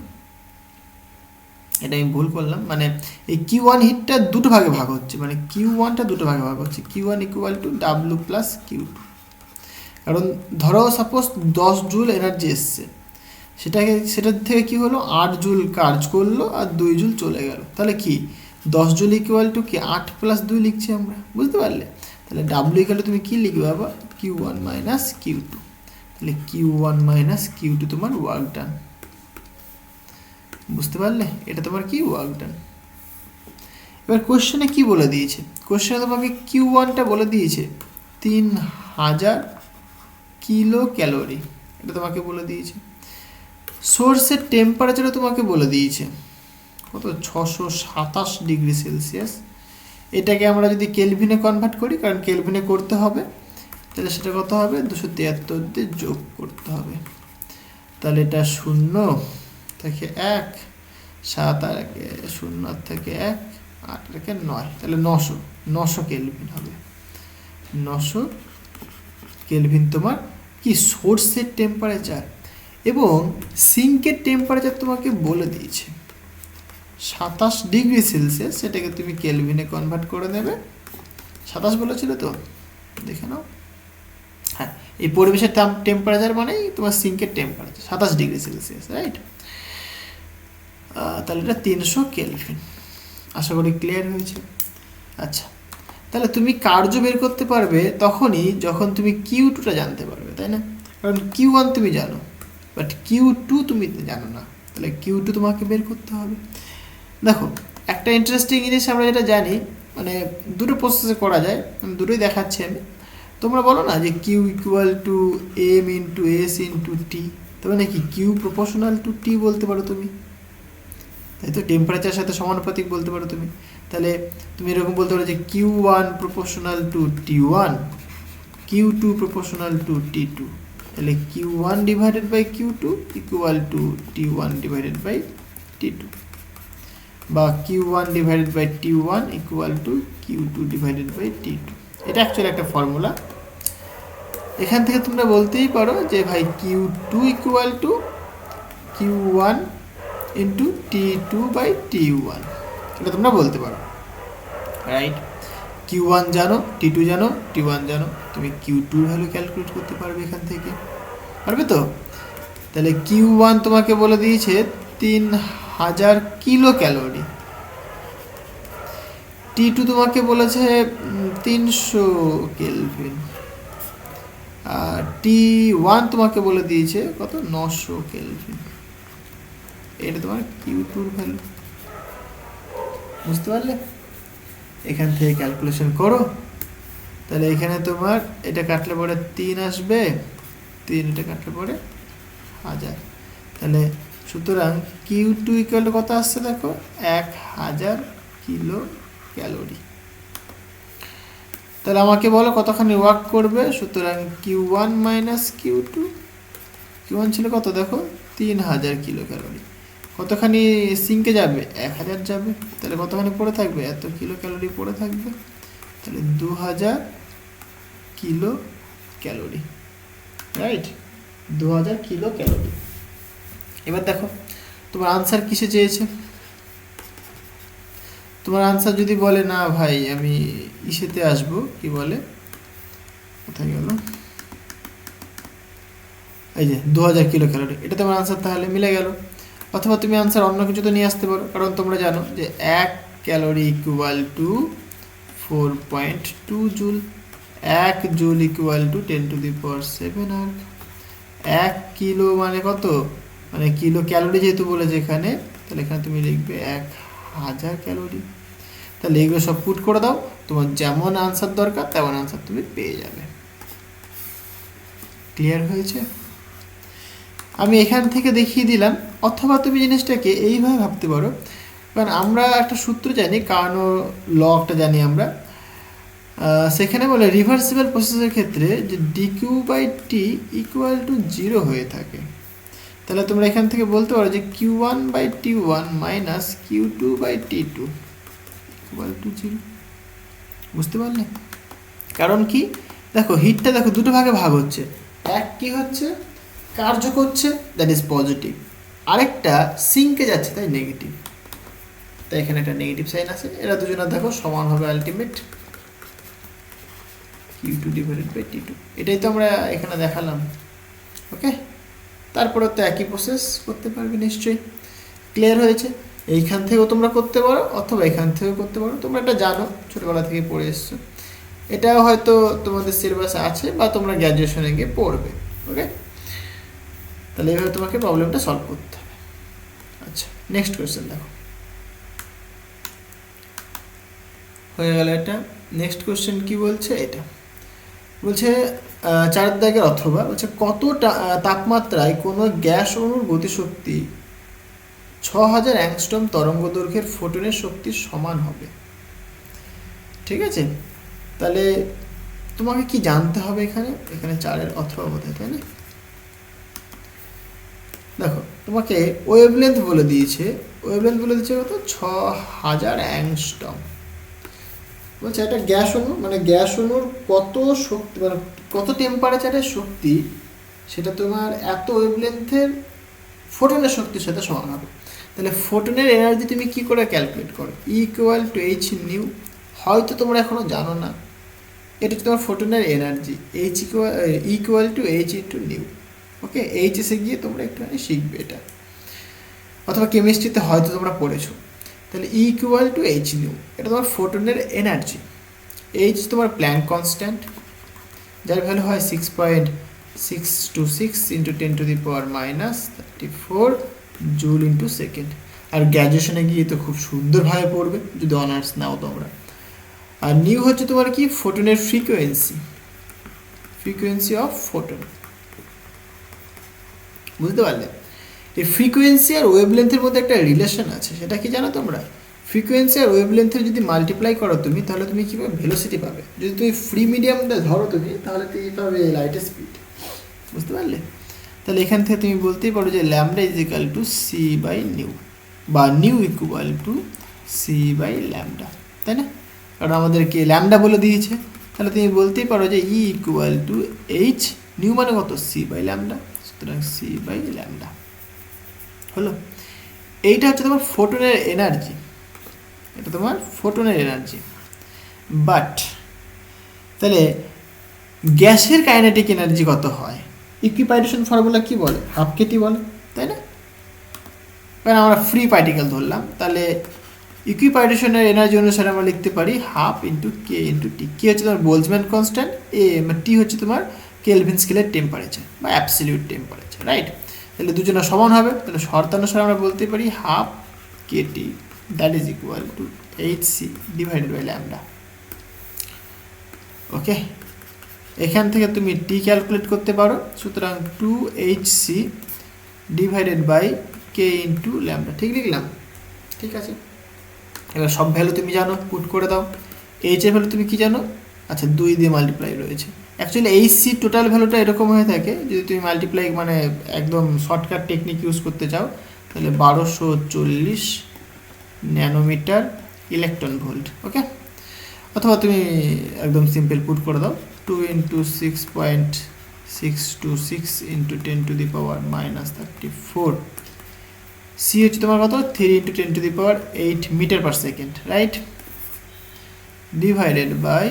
মানে এই Q1 হিটটা দুটো ভাগে ভাগ হচ্ছে, মানে Q1টা দুটো ভাগে ভাগ হচ্ছে, Q1 equal to W plus Q2। কারণ ধরো সাপোজ 10 জুল এনার্জি এসছে, সেটার থেকে কি হলো, 8 জুল কাজ করলো আর 2 জুল চলে গেল, তাহলে কি 10 জুল ইকুয়াল টু কি 8 প্লাস 2 লিখছি আমরা, বুঝতে পারলে। তাহলে W ইকুয়াল টু তুমি কি লিখবে বাবা, Q1 মাইনাস Q2, তাহলে Q1 মাইনাস Q2 তোমার ওয়ার্ক ডান, বুঝতে পারলে, এটা তোমার কি ওয়ার্ক ডান। এবার কোশ্চেনে কি বলে দিয়েছে, কোশ্চেনে তোমাকে Q1টা বলে দিয়েছে 3000 কিলো ক্যালোরি, এটা তোমাকে বলে দিয়েছে। সোর্সের টেম্পারেচারও তোমাকে বলে দিয়েছে কত, 627 ডিগ্রি সেলসিয়াস। এটাকে আমরা যদি কেলভিনে কনভার্ট করি, কারণ কেলভিনে করতে হবে, তাহলে সেটা কত হবে, 273 দিয়ে যোগ করতে হবে, তাহলে এটা 0 থেকে 1, 7 আর 0 থেকে 1, 8 থেকে 9, তাহলে 900 কেলভিন হবে। 900 কেলভিন তোমার কি সোর্সের টেম্পারেচার, এবং সিঙ্কের টেম্পারেচার তোমাকে বলে দিয়েছে 27 ডিগ্রি সেলসিয়াস, সেটাকে তুমি কেলভিনে কনভার্ট করে নেবে। 27 বলেছিল তো, দেখে নাও, হ্যাঁ, এই পরিবেশের টেম্পারেচার মানেই তোমার সিঙ্কের টেম্পারেচার 27 ডিগ্রি সেলসিয়াস, রাইট। তাহলে এটা 300 কেলভিন, আশা করি ক্লিয়ার হয়েছে। আচ্ছা, তাহলে তুমি কার্য বের করতে পারবে তখনই যখন তুমি Q2টা জানতে পারবে, তাই না, কারণ Q1 তুমি জানো বাট Q2 তুমি জানো না, তাহলে Q2 তোমাকে বের করতে হবে। দেখো একটা ইন্টারেস্টিং জিনিস আমরা যেটা জানি, মানে দুটো প্রসেসে করা যায়, আমি দুটোই দেখাচ্ছি আমি। তোমরা বলো না যে Q equal to M into S into T, তবে নাকি Q প্রপোর্শনাল টু টি বলতে পারো তুমি, তাই তো, টেম্পারেচারের সাথে সমানুপাতিক বলতে পারো তুমি। তাহলে তুমি এরকম বলতে পারো যে Q1 proportional to T1, Q2 proportional to T2, তাহলে Q1 divided by Q2 equal to T1 divided by T2, বা Q1 divided by T1 equal to Q2 divided by T2। এটা অ্যাকচুয়ালি একটা ফর্মুলা। এখান থেকে তোমরা বলতেই পারো যে ভাই Q2 equal two Q1 into T2 by T1, এটা তোমরা বলতে পারো, রাইট। Q1 জানো, T2 জানো, T1 জানো, তুমি Q2 ভ্যালু ক্যালকুলেট করতে পারবে এখান থেকে, পারবে তো। তাহলে Q1 তোমাকে বলে দিয়েছে 3000 কিলো ক্যালোরি, T2 তোমাকে বলেছে 300 কেলভিন, আর T1 তোমাকে বলে দিয়েছে কত, 900 কেলভিন। এটা তোমার Q2 ভ্যালু, বুঝতে পারলে। এখান থেকে ক্যালকুলেশন করো, তাহলে এখানে তোমার এটা কাটলে পরে 3 আসবে, 3 এটা কাটলে পরে 1000, তাহলে সুতরাং Q2 ইকুয়াল টু কত আসছে দেখো, 1000 কিলো ক্যালোরি। তাহলে আমাকে বলো কতখানি ওয়ার্ক করবে, সুতরাং Q1 মাইনাস Q2, Q1 ছিল কত দেখো 3000 কিলো ক্যালোরি, কতখানি সিঙ্কে যাবে, 1000 যাবে। তাহলে কতখানি পড়ে থাকবে, এত কিলো ক্যালোরি পড়ে থাকবে। তাহলে 2000 kilo calorie, right, 2000 kilo calorie. এবার দেখো তোমার আনসার কিসে চেয়েছে। তোমার আনসার যদি বলে না ভাই আমি ইসেতে আসবো, কি বলে, কোথায় গেল, এই যে 2000 কিলো ক্যালোরি, এটা তোমার আনসার, তাহলে মিলে গেল। অথবা তুমি আনসার অন্য কিছু তো নিয়ে আসতে পারো, কারণ তোমরা জানো যে 1 calorie equal to 4.2 joule, 1 joule equal to 10⁷ erg. 1 kilo মানে কত, মানে কিলো ক্যালোরি যেহেতু বলেছে এখানে, তাহলে এখানে তুমি লিখবে 1000 ক্যালোরি। তাহলে এগুলো সব পুট করে দাও, তোমার যেমন আনসার দরকার তেমন আনসার তুমি পেয়ে যাবে। ক্লিয়ার হয়েছে? আমি এখান থেকে দেখিয়ে দিলাম। অথবা তুমি জিনিসটাকে এইভাবে ভাবতে পারো, কারণ আমরা একটা সূত্র জানি, কার্নো ল একটা জানি আমরা, সেখানে বলে রিভার্সিবল প্রসেসের ক্ষেত্রে যে dq/t ইকুয়াল টু 0 হয়ে থাকে। তাহলে তোমরা এখান থেকে বলতে পারো যে q1/t1 minus q2/t2 equal to 0। বুঝতে পারলে? কারণ কি, দেখো হিটটা দেখো দুটো ভাগে ভাগ হচ্ছে, এক কি হচ্ছে কার্য করছে, দ্যাট ইজ পজিটিভ, আরেকটা সিঙ্কে যাচ্ছে, তাই নেগেটিভ। তাই এখানে একটা নেগেটিভ সাইন আছে। এরা দুজনের দেখো সমান হবে আলটিমেট q2/t2। এটাই তো আমরা এখানে দেখালাম। ওকে, তারপরে তো একই প্রসেস করতে পারবে নিশ্চয়ই। ক্লিয়ার হয়েছে? এইখান থেকেও তোমরা করতে পারো অথবা এখান থেকেও করতে পারো, তোমরা এটা জানো, ছোটবেলা থেকে পড়ে এসছো, এটাও হয়তো তোমাদের সিলেবাসে আছে বা তোমরা গ্র্যাজুয়েশনে গিয়ে পড়বে। ওকে, তাহলে এইভাবে তোমাকে প্রবলেমটা সলভ করতে হবে। আচ্ছা, নেক্সট কোয়েশ্চেন দেখো, হয়ে গেল এটা। নেক্সট কোয়েশ্চেন কি বলছে, এটা বলছে 4 দাগের অথবা বলছে কত তাপমাত্রায় কোনো গ্যাস অণুর গতিশক্তি 6000 অ্যাংস্ট্রম তরঙ্গ দৈর্ঘ্যের ফোটনের শক্তির সমান হবে। ঠিক আছে, তাহলে তোমাকে কি জানতে হবে এখানে, এখানে 4-এর অথবা বোধহয়, তাই না? দেখো তোমাকে ওয়েভলেন্থ বলে দিয়েছে, ওয়েভলেন্থ বলে দিয়েছে কত, 6000 অ্যাংস্ট্রম। বলছে একটা গ্যাস অণু, মানে গ্যাস অণুর কত শক্তি, মানে কত টেম্পারেচারের শক্তি, সেটা তোমার এত ওয়েভলেন্থের ফোটনের শক্তির সাথে সমান হবে। তাহলে ফোটনের এনার্জি তুমি কি করে ক্যালকুলেট করো, ইকুয়াল টু এইচ নিউ। হয়তো তোমরা এখনো জানো না, এটা হচ্ছে তোমার ফোটনের energy, H equal to H into nu. Okay, এইচএসে গিয়ে তোমরা একটুখানি শিখবে এটা, অথবা কেমিস্ট্রিতে হয়তো তোমরা পড়েছো। তাহলে ইকুয়াল টু এইচ নিউ, এটা তোমার ফোটনের এনার্জি। এইচ তোমার প্ল্যাঙ্ক কনস্ট্যান্ট, যার ভ্যালু হয় 6.626 ইন্টু 10⁻⁻34 জুল ইন্টু সেকেন্ড। আর গ্র্যাজুয়েশনে গিয়ে তো খুব সুন্দরভাবে পড়বে যদি অনার্স নাও তোমরা। আর নিউ হচ্ছে তোমার কি, ফোটনের ফ্রিকোয়েন্সি, ফ্রিকোয়েন্সি অফ ফোটন। বুঝতে পারলে? এই ফ্রিকোয়েন্সি আর ওয়েভলেন্থের মধ্যে একটা রিলেশন আছে, সেটা কি জানো তোমরা? ফ্রিকোয়েন্সি আর ওয়েভলেন্থের যদি মাল্টিপ্লাই করো তুমি, তাহলে তুমি কী পাবে, ভেলোসিটি পাবে। যদি তুমি ফ্রি মিডিয়ামটা ধরো তুমি, তাহলে তুমি পাবে লাইটের স্পিড। বুঝতে পারলে? তাহলে এখান থেকে তুমি বলতেই পারো যে lambda is equal to C by nu, বা nu equal to C by lambda, তাই না? কারণ আমাদেরকে ল্যামডা বলে দিয়েছে, তাহলে তুমি বলতেই পারো যে E equal to H, new মানে কত, সি বাই ল্যামডা, সুতরাং সি বাই ল্যামডা হলো। এইটা হচ্ছে তোমার ফোটনের এনার্জি, এটা তোমার ফোটনের এনার্জি। বাট তাহলে গ্যাসের কাইনেটিক এনার্জি কত হয়? ইকুইপাইটেশন ফর্মুলা কি বলে, হাফ কেটি বলে, তাই না? কারণ আমরা ফ্রি পার্টিকেল ধরলাম, তাহলে ইকুইপাইটেশনের এনার্জি অনুসারে আমরা লিখতে পারি half into k into T. কে হচ্ছে তোমার বোলজম্যান কনস্ট্যান্ট, টি হচ্ছে তোমার কেলভিন স্কেলের টেম্পারেচার বা অ্যাবসলিউট টেম্পারেচার, রাইট? তাহলে দুজনের সমান হবে, তাহলে শর্তানুসারে আমরা বলতে পারি half KT that is equal to H C divided by lambda. Okay, এখান থেকে তুমি টি ক্যালকুলেট করতে পারো, সুতরাং 2hc divided by K into lambda. ঠিক লিখলাম? ঠিক আছে, এবার সব ভ্যালু তুমি জানো, পুট করে দাও। এইচ এর ভ্যালু তুমি কি জানো, আচ্ছা 2 দিয়ে মাল্টিপ্লাই রয়েছে। অ্যাকচুয়ালি এইচ সি টোটাল ভ্যালুটা এরকম হয়ে থাকে, যদি তুমি মাল্টিপ্লাই মানে একদম শর্টকাট টেকনিক ইউজ করতে চাও, তাহলে 1240 ন্যানোমিটার ইলেকট্রন ভোল্ট। ওকে, অথবা তুমি একদম সিম্পল পুট করে দাও 2 × 6.626 × 10⁻⁻34। সি হচ্ছে তোমার কত 3 × 10⁸ meter per second, right, divided by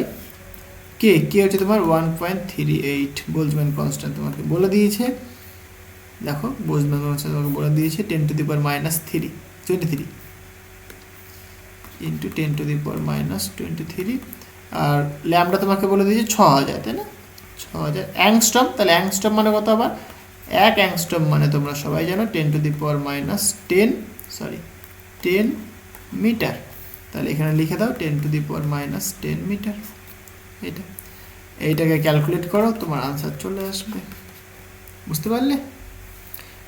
K, K হচ্ছে তোমার 1.38 বোলজম্যান কনস্ট্যান্ট তোমাকে বলে দিয়েছে। দেখো বোলজম্যান কনস্ট্যান্ট তোমাকে বলে দিয়েছে 10⁻³ 23 × 10⁻23, আর ল্যাম্বডা তোমাকে বলে দিয়েছে 6000, তাই না, 6000 অ্যাংস্ট্রম। তাহলে অ্যাংস্ট্রম মানে কত আবার, 1 অ্যাংস্ট্রম মানে তোমরা সবাই জানো 10 মিটার। তাহলে এখানে লিখে দাও 10⁻10 মিটার। এইটাকে ক্যালকুলেট করো, তোমার আনসার চলে আসবে। বুঝতে পারলে?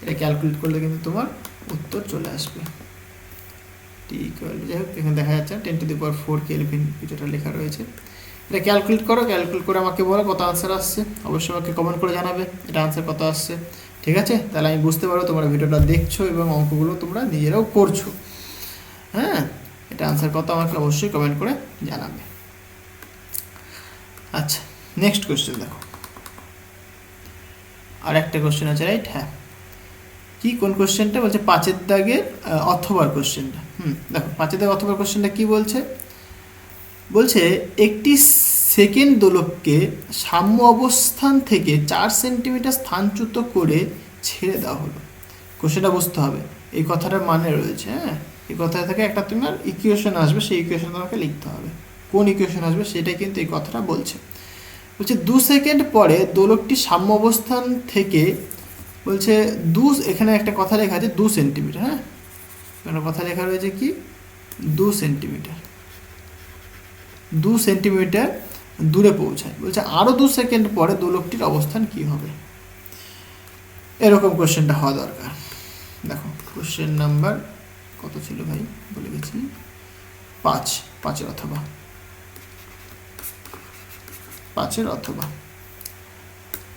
এটা ক্যালকুলেট করলে কিন্তু তোমার উত্তর চলে আসবে। যাই হোক, এখানে দেখা যাচ্ছে 10⁴ কেলভিন যেটা লেখা রয়েছে। এটা ক্যালকুলেট করো, ক্যালকুলেট করে আমাকে বলো কত আনসার আসছে। অবশ্যই আমাকে কমেন্ট করে জানাবে এটা আনসার কত আসছে। ঠিক আছে, তাহলে আমি বুঝতে পারো তোমরা ভিডিওটা দেখছো এবং অঙ্কগুলো তোমরা নিজেরাও করছো। হ্যাঁ, এটা আনসার কত আমাকে অবশ্যই কমেন্ট করে জানাবে। আচ্ছা, নেক্সট কোশ্চেন দেখো, আর একটা কোশ্চেন আছে, রাইট? হ্যাঁ, কি কোন কোশ্চেনটা বলছে 5-এর দাগের অথবার কোশ্চেনটা। দেখো 5-এর দাগের অথবার কোশ্চেনটা কি বলছে, বলছে একটি সেকেন্ড দোলককে সাম্য অবস্থান থেকে 4 সেন্টিমিটার স্থানচ্যুত করে ছেড়ে দেওয়া হলো। কোশ্চেনটা বুঝতে হবে, এই কথাটার মানে রয়েছে। হ্যাঁ, এই কথা থেকে একটা তোমার ইকুয়েশন আসবে, সেই ইকুয়েশন তোমাকে লিখতে হবে। কোন ইকুয়েশন আসবে সেটাই কিন্তু এই কথাটা বলছে। বলছে 2 সেকেন্ড পরে দোলকটি সাম্য অবস্থান থেকে, বলছে এখানে একটা কথা লেখা আছে 2 সেন্টিমিটার। হ্যাঁ, এখানে কথা লেখা রয়েছে কি 2 সেন্টিমিটার, 2 সেন্টিমিটার দূরে পৌঁছায়। বলছে আরও 2 সেকেন্ড পরে দোলকটির অবস্থান কি হবে, এরকম কোশ্চেনটা হওয়া দরকার। দেখো কোশ্চেন নাম্বার কত ছিল ভাই, বলে গেছি 5-এর অথবা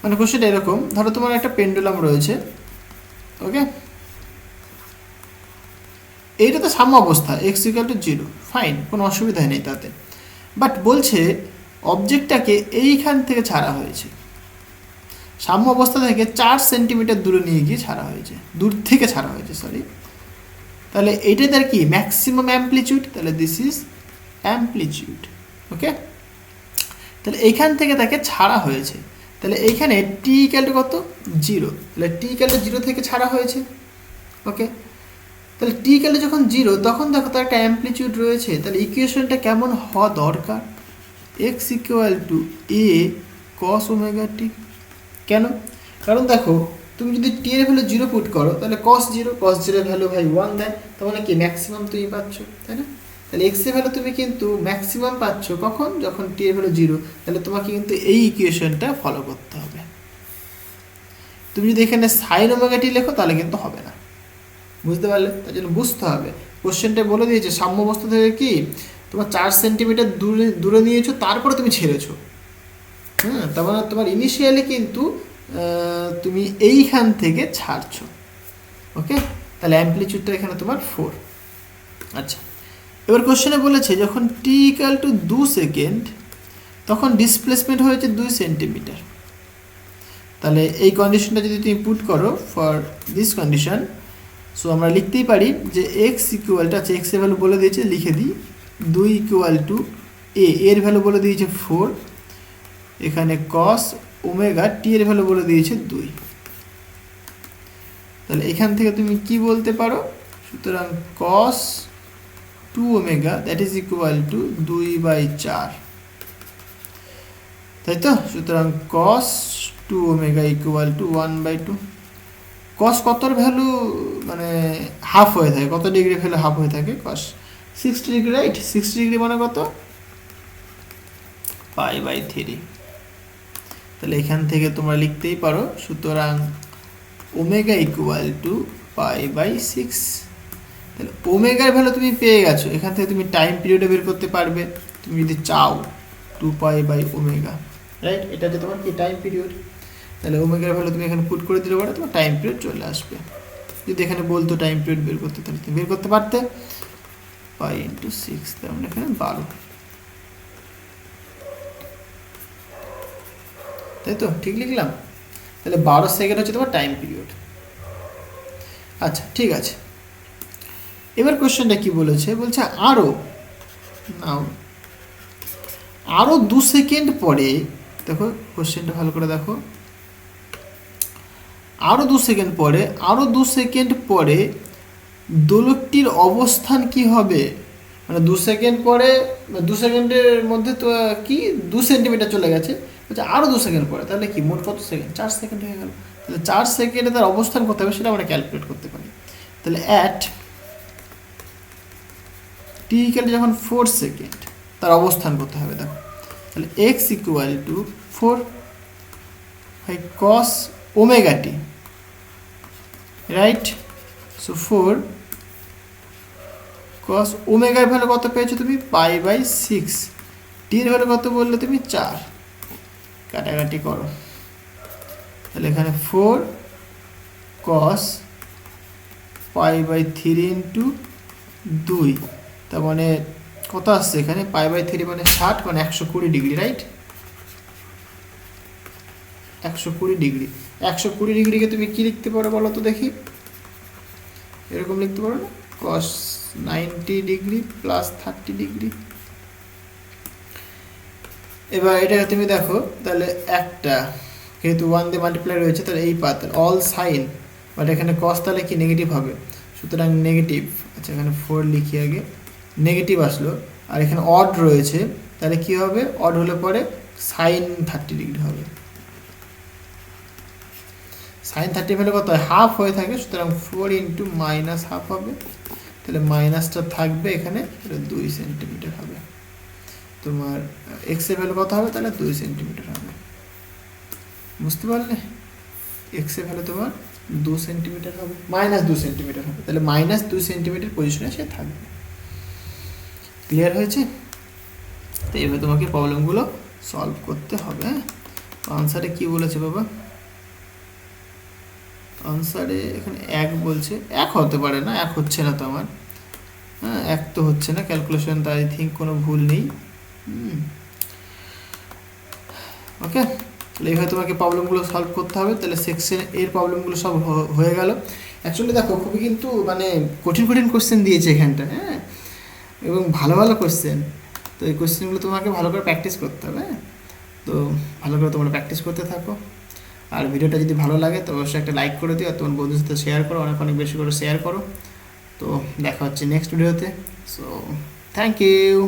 মানে কোশ্চেনটা এরকম, ধরো তোমার একটা পেন্ডুলাম রয়েছে। ওকে, এইটা তো সাম্য অবস্থা, x = 0, ফাইন, কোনো অসুবিধাই নেই তাতে। বাট বলছে অবজেক্টটাকে এইখান থেকে ছাড়া হয়েছে, সাম্য অবস্থা থেকে 4 সেন্টিমিটার দূরে নিয়ে গিয়ে ছাড়া হয়েছে, সরি। তাহলে এইটাই তার কি ম্যাক্সিমাম অ্যাম্পলিটিউড, তাহলে দিস ইজ অ্যাম্পলিটিউড। ওকে, তাহলে এইখান থেকে তাকে ছাড়া হয়েছে, তাহলে এইখানে t = কত 0, তাহলে t = 0 থেকে ছাড়া হয়েছে। ওকে, তাহলে t = যখন 0 তখন দেখো তার একটা অ্যাম্পলিটিউড রয়েছে। তাহলে ইকুয়েশনটা কেমন হওয়া দরকার, x = a cos ωt। কেন, কারণ দেখো তুমি যদি t এর ভ্যালু 0 পুট করো তাহলে cos 0 এর ভ্যালু ভাই 1 দেয়, তাহলে কি ম্যাক্সিমাম তুমি পাচ্ছ, তাই না? তাহলে x এর ভ্যালু তুমি কিন্তু ম্যাক্সিমাম পাচ্ছ কখন, যখন t এর ভ্যালু 0। তাহলে তোমাকে কিন্তু এই ইকুয়েশনটা ফলো করতে হবে। তুমি যদি এখানে sin ωt লেখো তাহলে কিন্তু হবে না। বুঝতে পারলে? তার জন্য বুঝতে হবে, কোশ্চেনটা বলে দিয়েছে সাম্য অবস্থা থেকে কি তোমার 4 সেন্টিমিটার দূরে নিয়েছো, তারপরে তুমি ছেড়েছো। হ্যাঁ, তার মানে তোমার ইনিশিয়ালি কিন্তু তুমি এইখান থেকে ছাড়ছো। ওকে, তাহলে অ্যাম্পলিটিউডটা এখানে তোমার 4। আচ্ছা, এবার কোশ্চেনে বলেছে যখন t = 2 সেকেন্ড তখন ডিসপ্লেসমেন্ট হয়েছে 2 সেন্টিমিটার। তাহলে এই কন্ডিশনটা যদি তুমি পুট করো ফর দিস কন্ডিশন, সো আমরা লিখতেই পারি যে x = আছে, x এর ভ্যালু বলে দিয়েছে, লিখে দিই 2 = a, এর ভ্যালু বলে দিয়েছে 4, এখানে cos ω, t এর ভ্যালু বলে দিয়েছে 2। তাহলে এখান থেকে তুমি কি বলতে পারো, সুতরাং cos 2ω that is equal to 2/4, তাই তো? সুতরাং cos 2ω = 1/2। cos কতর ভ্যালু মানে হাফ হয়ে থাকে, কত ডিগ্রি ভ্যালু হাফ হয়ে থাকে, cos 60 ডিগ্রি, রাইট? 60 ডিগ্রি মানে কত, π/3। তাহলে এখান থেকে তোমরা লিখতেই পারো, সুতরাং ω = π/6। তাহলে ওমেগার ভ্যালু তুমি পেয়ে গেছো, এখান থেকে তুমি টাইম পিরিয়ডে বের করতে পারবে তুমি যদি চাও, 2π/ω, রাইট? এটা হচ্ছে তোমার কি টাইম পিরিয়ড। তাহলে ওমেগার ভ্যালু তুমি এখানে পুট করে দিলে পরে তোমার টাইম পিরিয়ড চলে আসবে। যদি এখানে বলতো টাইম পিরিয়ড বের করতে, তাহলে তুমি বের করতে পারতে। পাই ইন্টু 6, তার মানে এখানে 12, তাই তো? ঠিক লিখলাম। তাহলে 12 সেকেন্ড হচ্ছে তোমার টাইম পিরিয়ড। আচ্ছা ঠিক আছে, এবার কোশ্চেনটা কি বলেছে, বলছে আরও নাও আরও 2 সেকেন্ড পরে, দেখো কোশ্চেনটা ভালো করে দেখো, আরও 2 সেকেন্ড পরে, আরও 2 সেকেন্ড পরে দোলকটির অবস্থান কি হবে? মানে 2 সেকেন্ড পরে, 2 সেকেন্ডের মধ্যে তো কি 2 সেন্টিমিটার চলে গেছে, বলছে আরও 2 সেকেন্ড পরে, তাহলে কি মোট কত সেকেন্ড? 4 সেকেন্ড হয়ে গেল। তাহলে 4 সেকেন্ডে তার অবস্থান করতে হবে, সেটা আমরা ক্যালকুলেট করতে পারি। তাহলে অ্যাট টি ইকুয়াল যখন 4 সেকেন্ড তার অবস্থান করতে হবে, দেখো তাহলে X equal to 4 by cos omega T, right? So 4 cos ওমেগার ভ্যালু কত পেয়েছো তুমি? Pi by 6। টির ভ্যালু কত বললে তুমি? 4। কাটাকাটি করো, তাহলে এখানে 4 কস পাই বাই 3 ইন্টু 2, তার মানে কত আসছে এখানে? পাই বাই 3 মানে 60, মানে 120 ডিগ্রি, রাইট? 120 ডিগ্রি। 120 ডিগ্রিকে তুমি কি লিখতে পারো বলো তো দেখি? এরকম লিখতে পারো না? কস 90 ডিগ্রি প্লাস 30 ডিগ্রি। এবার এটা তুমি দেখো, তাহলে একটা যেহেতু 1 দিয়ে মাল্টিপ্লাই রয়েছে, তাহলে এই পাত অল সাইন, বাট এখানে কস তাহলে কি নেগেটিভ হবে, সুতরাং নেগেটিভ। আচ্ছা এখানে 4 লিখি আগে, নেগেটিভ আসলো। আর এখানে অড রয়েছে, তাহলে কি হবে? অড হলে পরে সাইন 30 ডিগ্রি হবে। সাইন 30 ভ্যালু কত হয়? হাফ হয়ে থাকে, সুতরাং 4 ইন্টু মাইনাস হাফ হবে, তাহলে মাইনাসটা থাকবে এখানে, 2 সেন্টিমিটার হবে। তোমার এক্স এর ভ্যালু কত হবে? তাহলে 2 সেন্টিমিটার হবে। বুঝতে পারলে? এক্স এর ভ্যালু তোমার 2 সেন্টিমিটার হবে, মাইনাস 2 সেন্টিমিটার হবে, তাহলে মাইনাস 2 সেন্টিমিটার পজিশনে সে থাকবে। ক্লিয়ার হয়েছে? তো এবার তোমাকে প্রবলেমগুলো সলভ করতে হবে। আনসারে কি বলেছে বাবা? আনসারে এখানে 1 বলছে, 1 হতে পারে না, 1 হচ্ছে না তো আমার, হ্যাঁ 1 তো হচ্ছে না, ক্যালকুলেশন তো আই থিঙ্ক কোনো ভুল নেই। ওকে, তাহলে এইভাবে তোমাকে প্রবলেমগুলো সলভ করতে হবে। তাহলে সেকশন এর প্রবলেমগুলো সব হয়ে গেল। অ্যাকচুয়ালি দেখো খুবই কিন্তু মানে কঠিন কঠিন কোশ্চেন দিয়েছে এখানটা, হ্যাঁ, এবং ভালো ভালো কোশ্চেন। তো এই কোশ্চেনগুলো তোমাকে ভালো করে প্র্যাকটিস করতে হবে, হ্যাঁ। তো ভালো করে তোমরা প্র্যাকটিস করতে থাকো। আর ভিডিওটা যদি ভালো লাগে তো অবশ্যই একটা লাইক করে দিও, আর তোমার বন্ধুদের সাথে শেয়ার করো, অনেক অনেক বেশি করে শেয়ার করো। তো দেখা হচ্ছে নেক্সট ভিডিওতে। So thank you.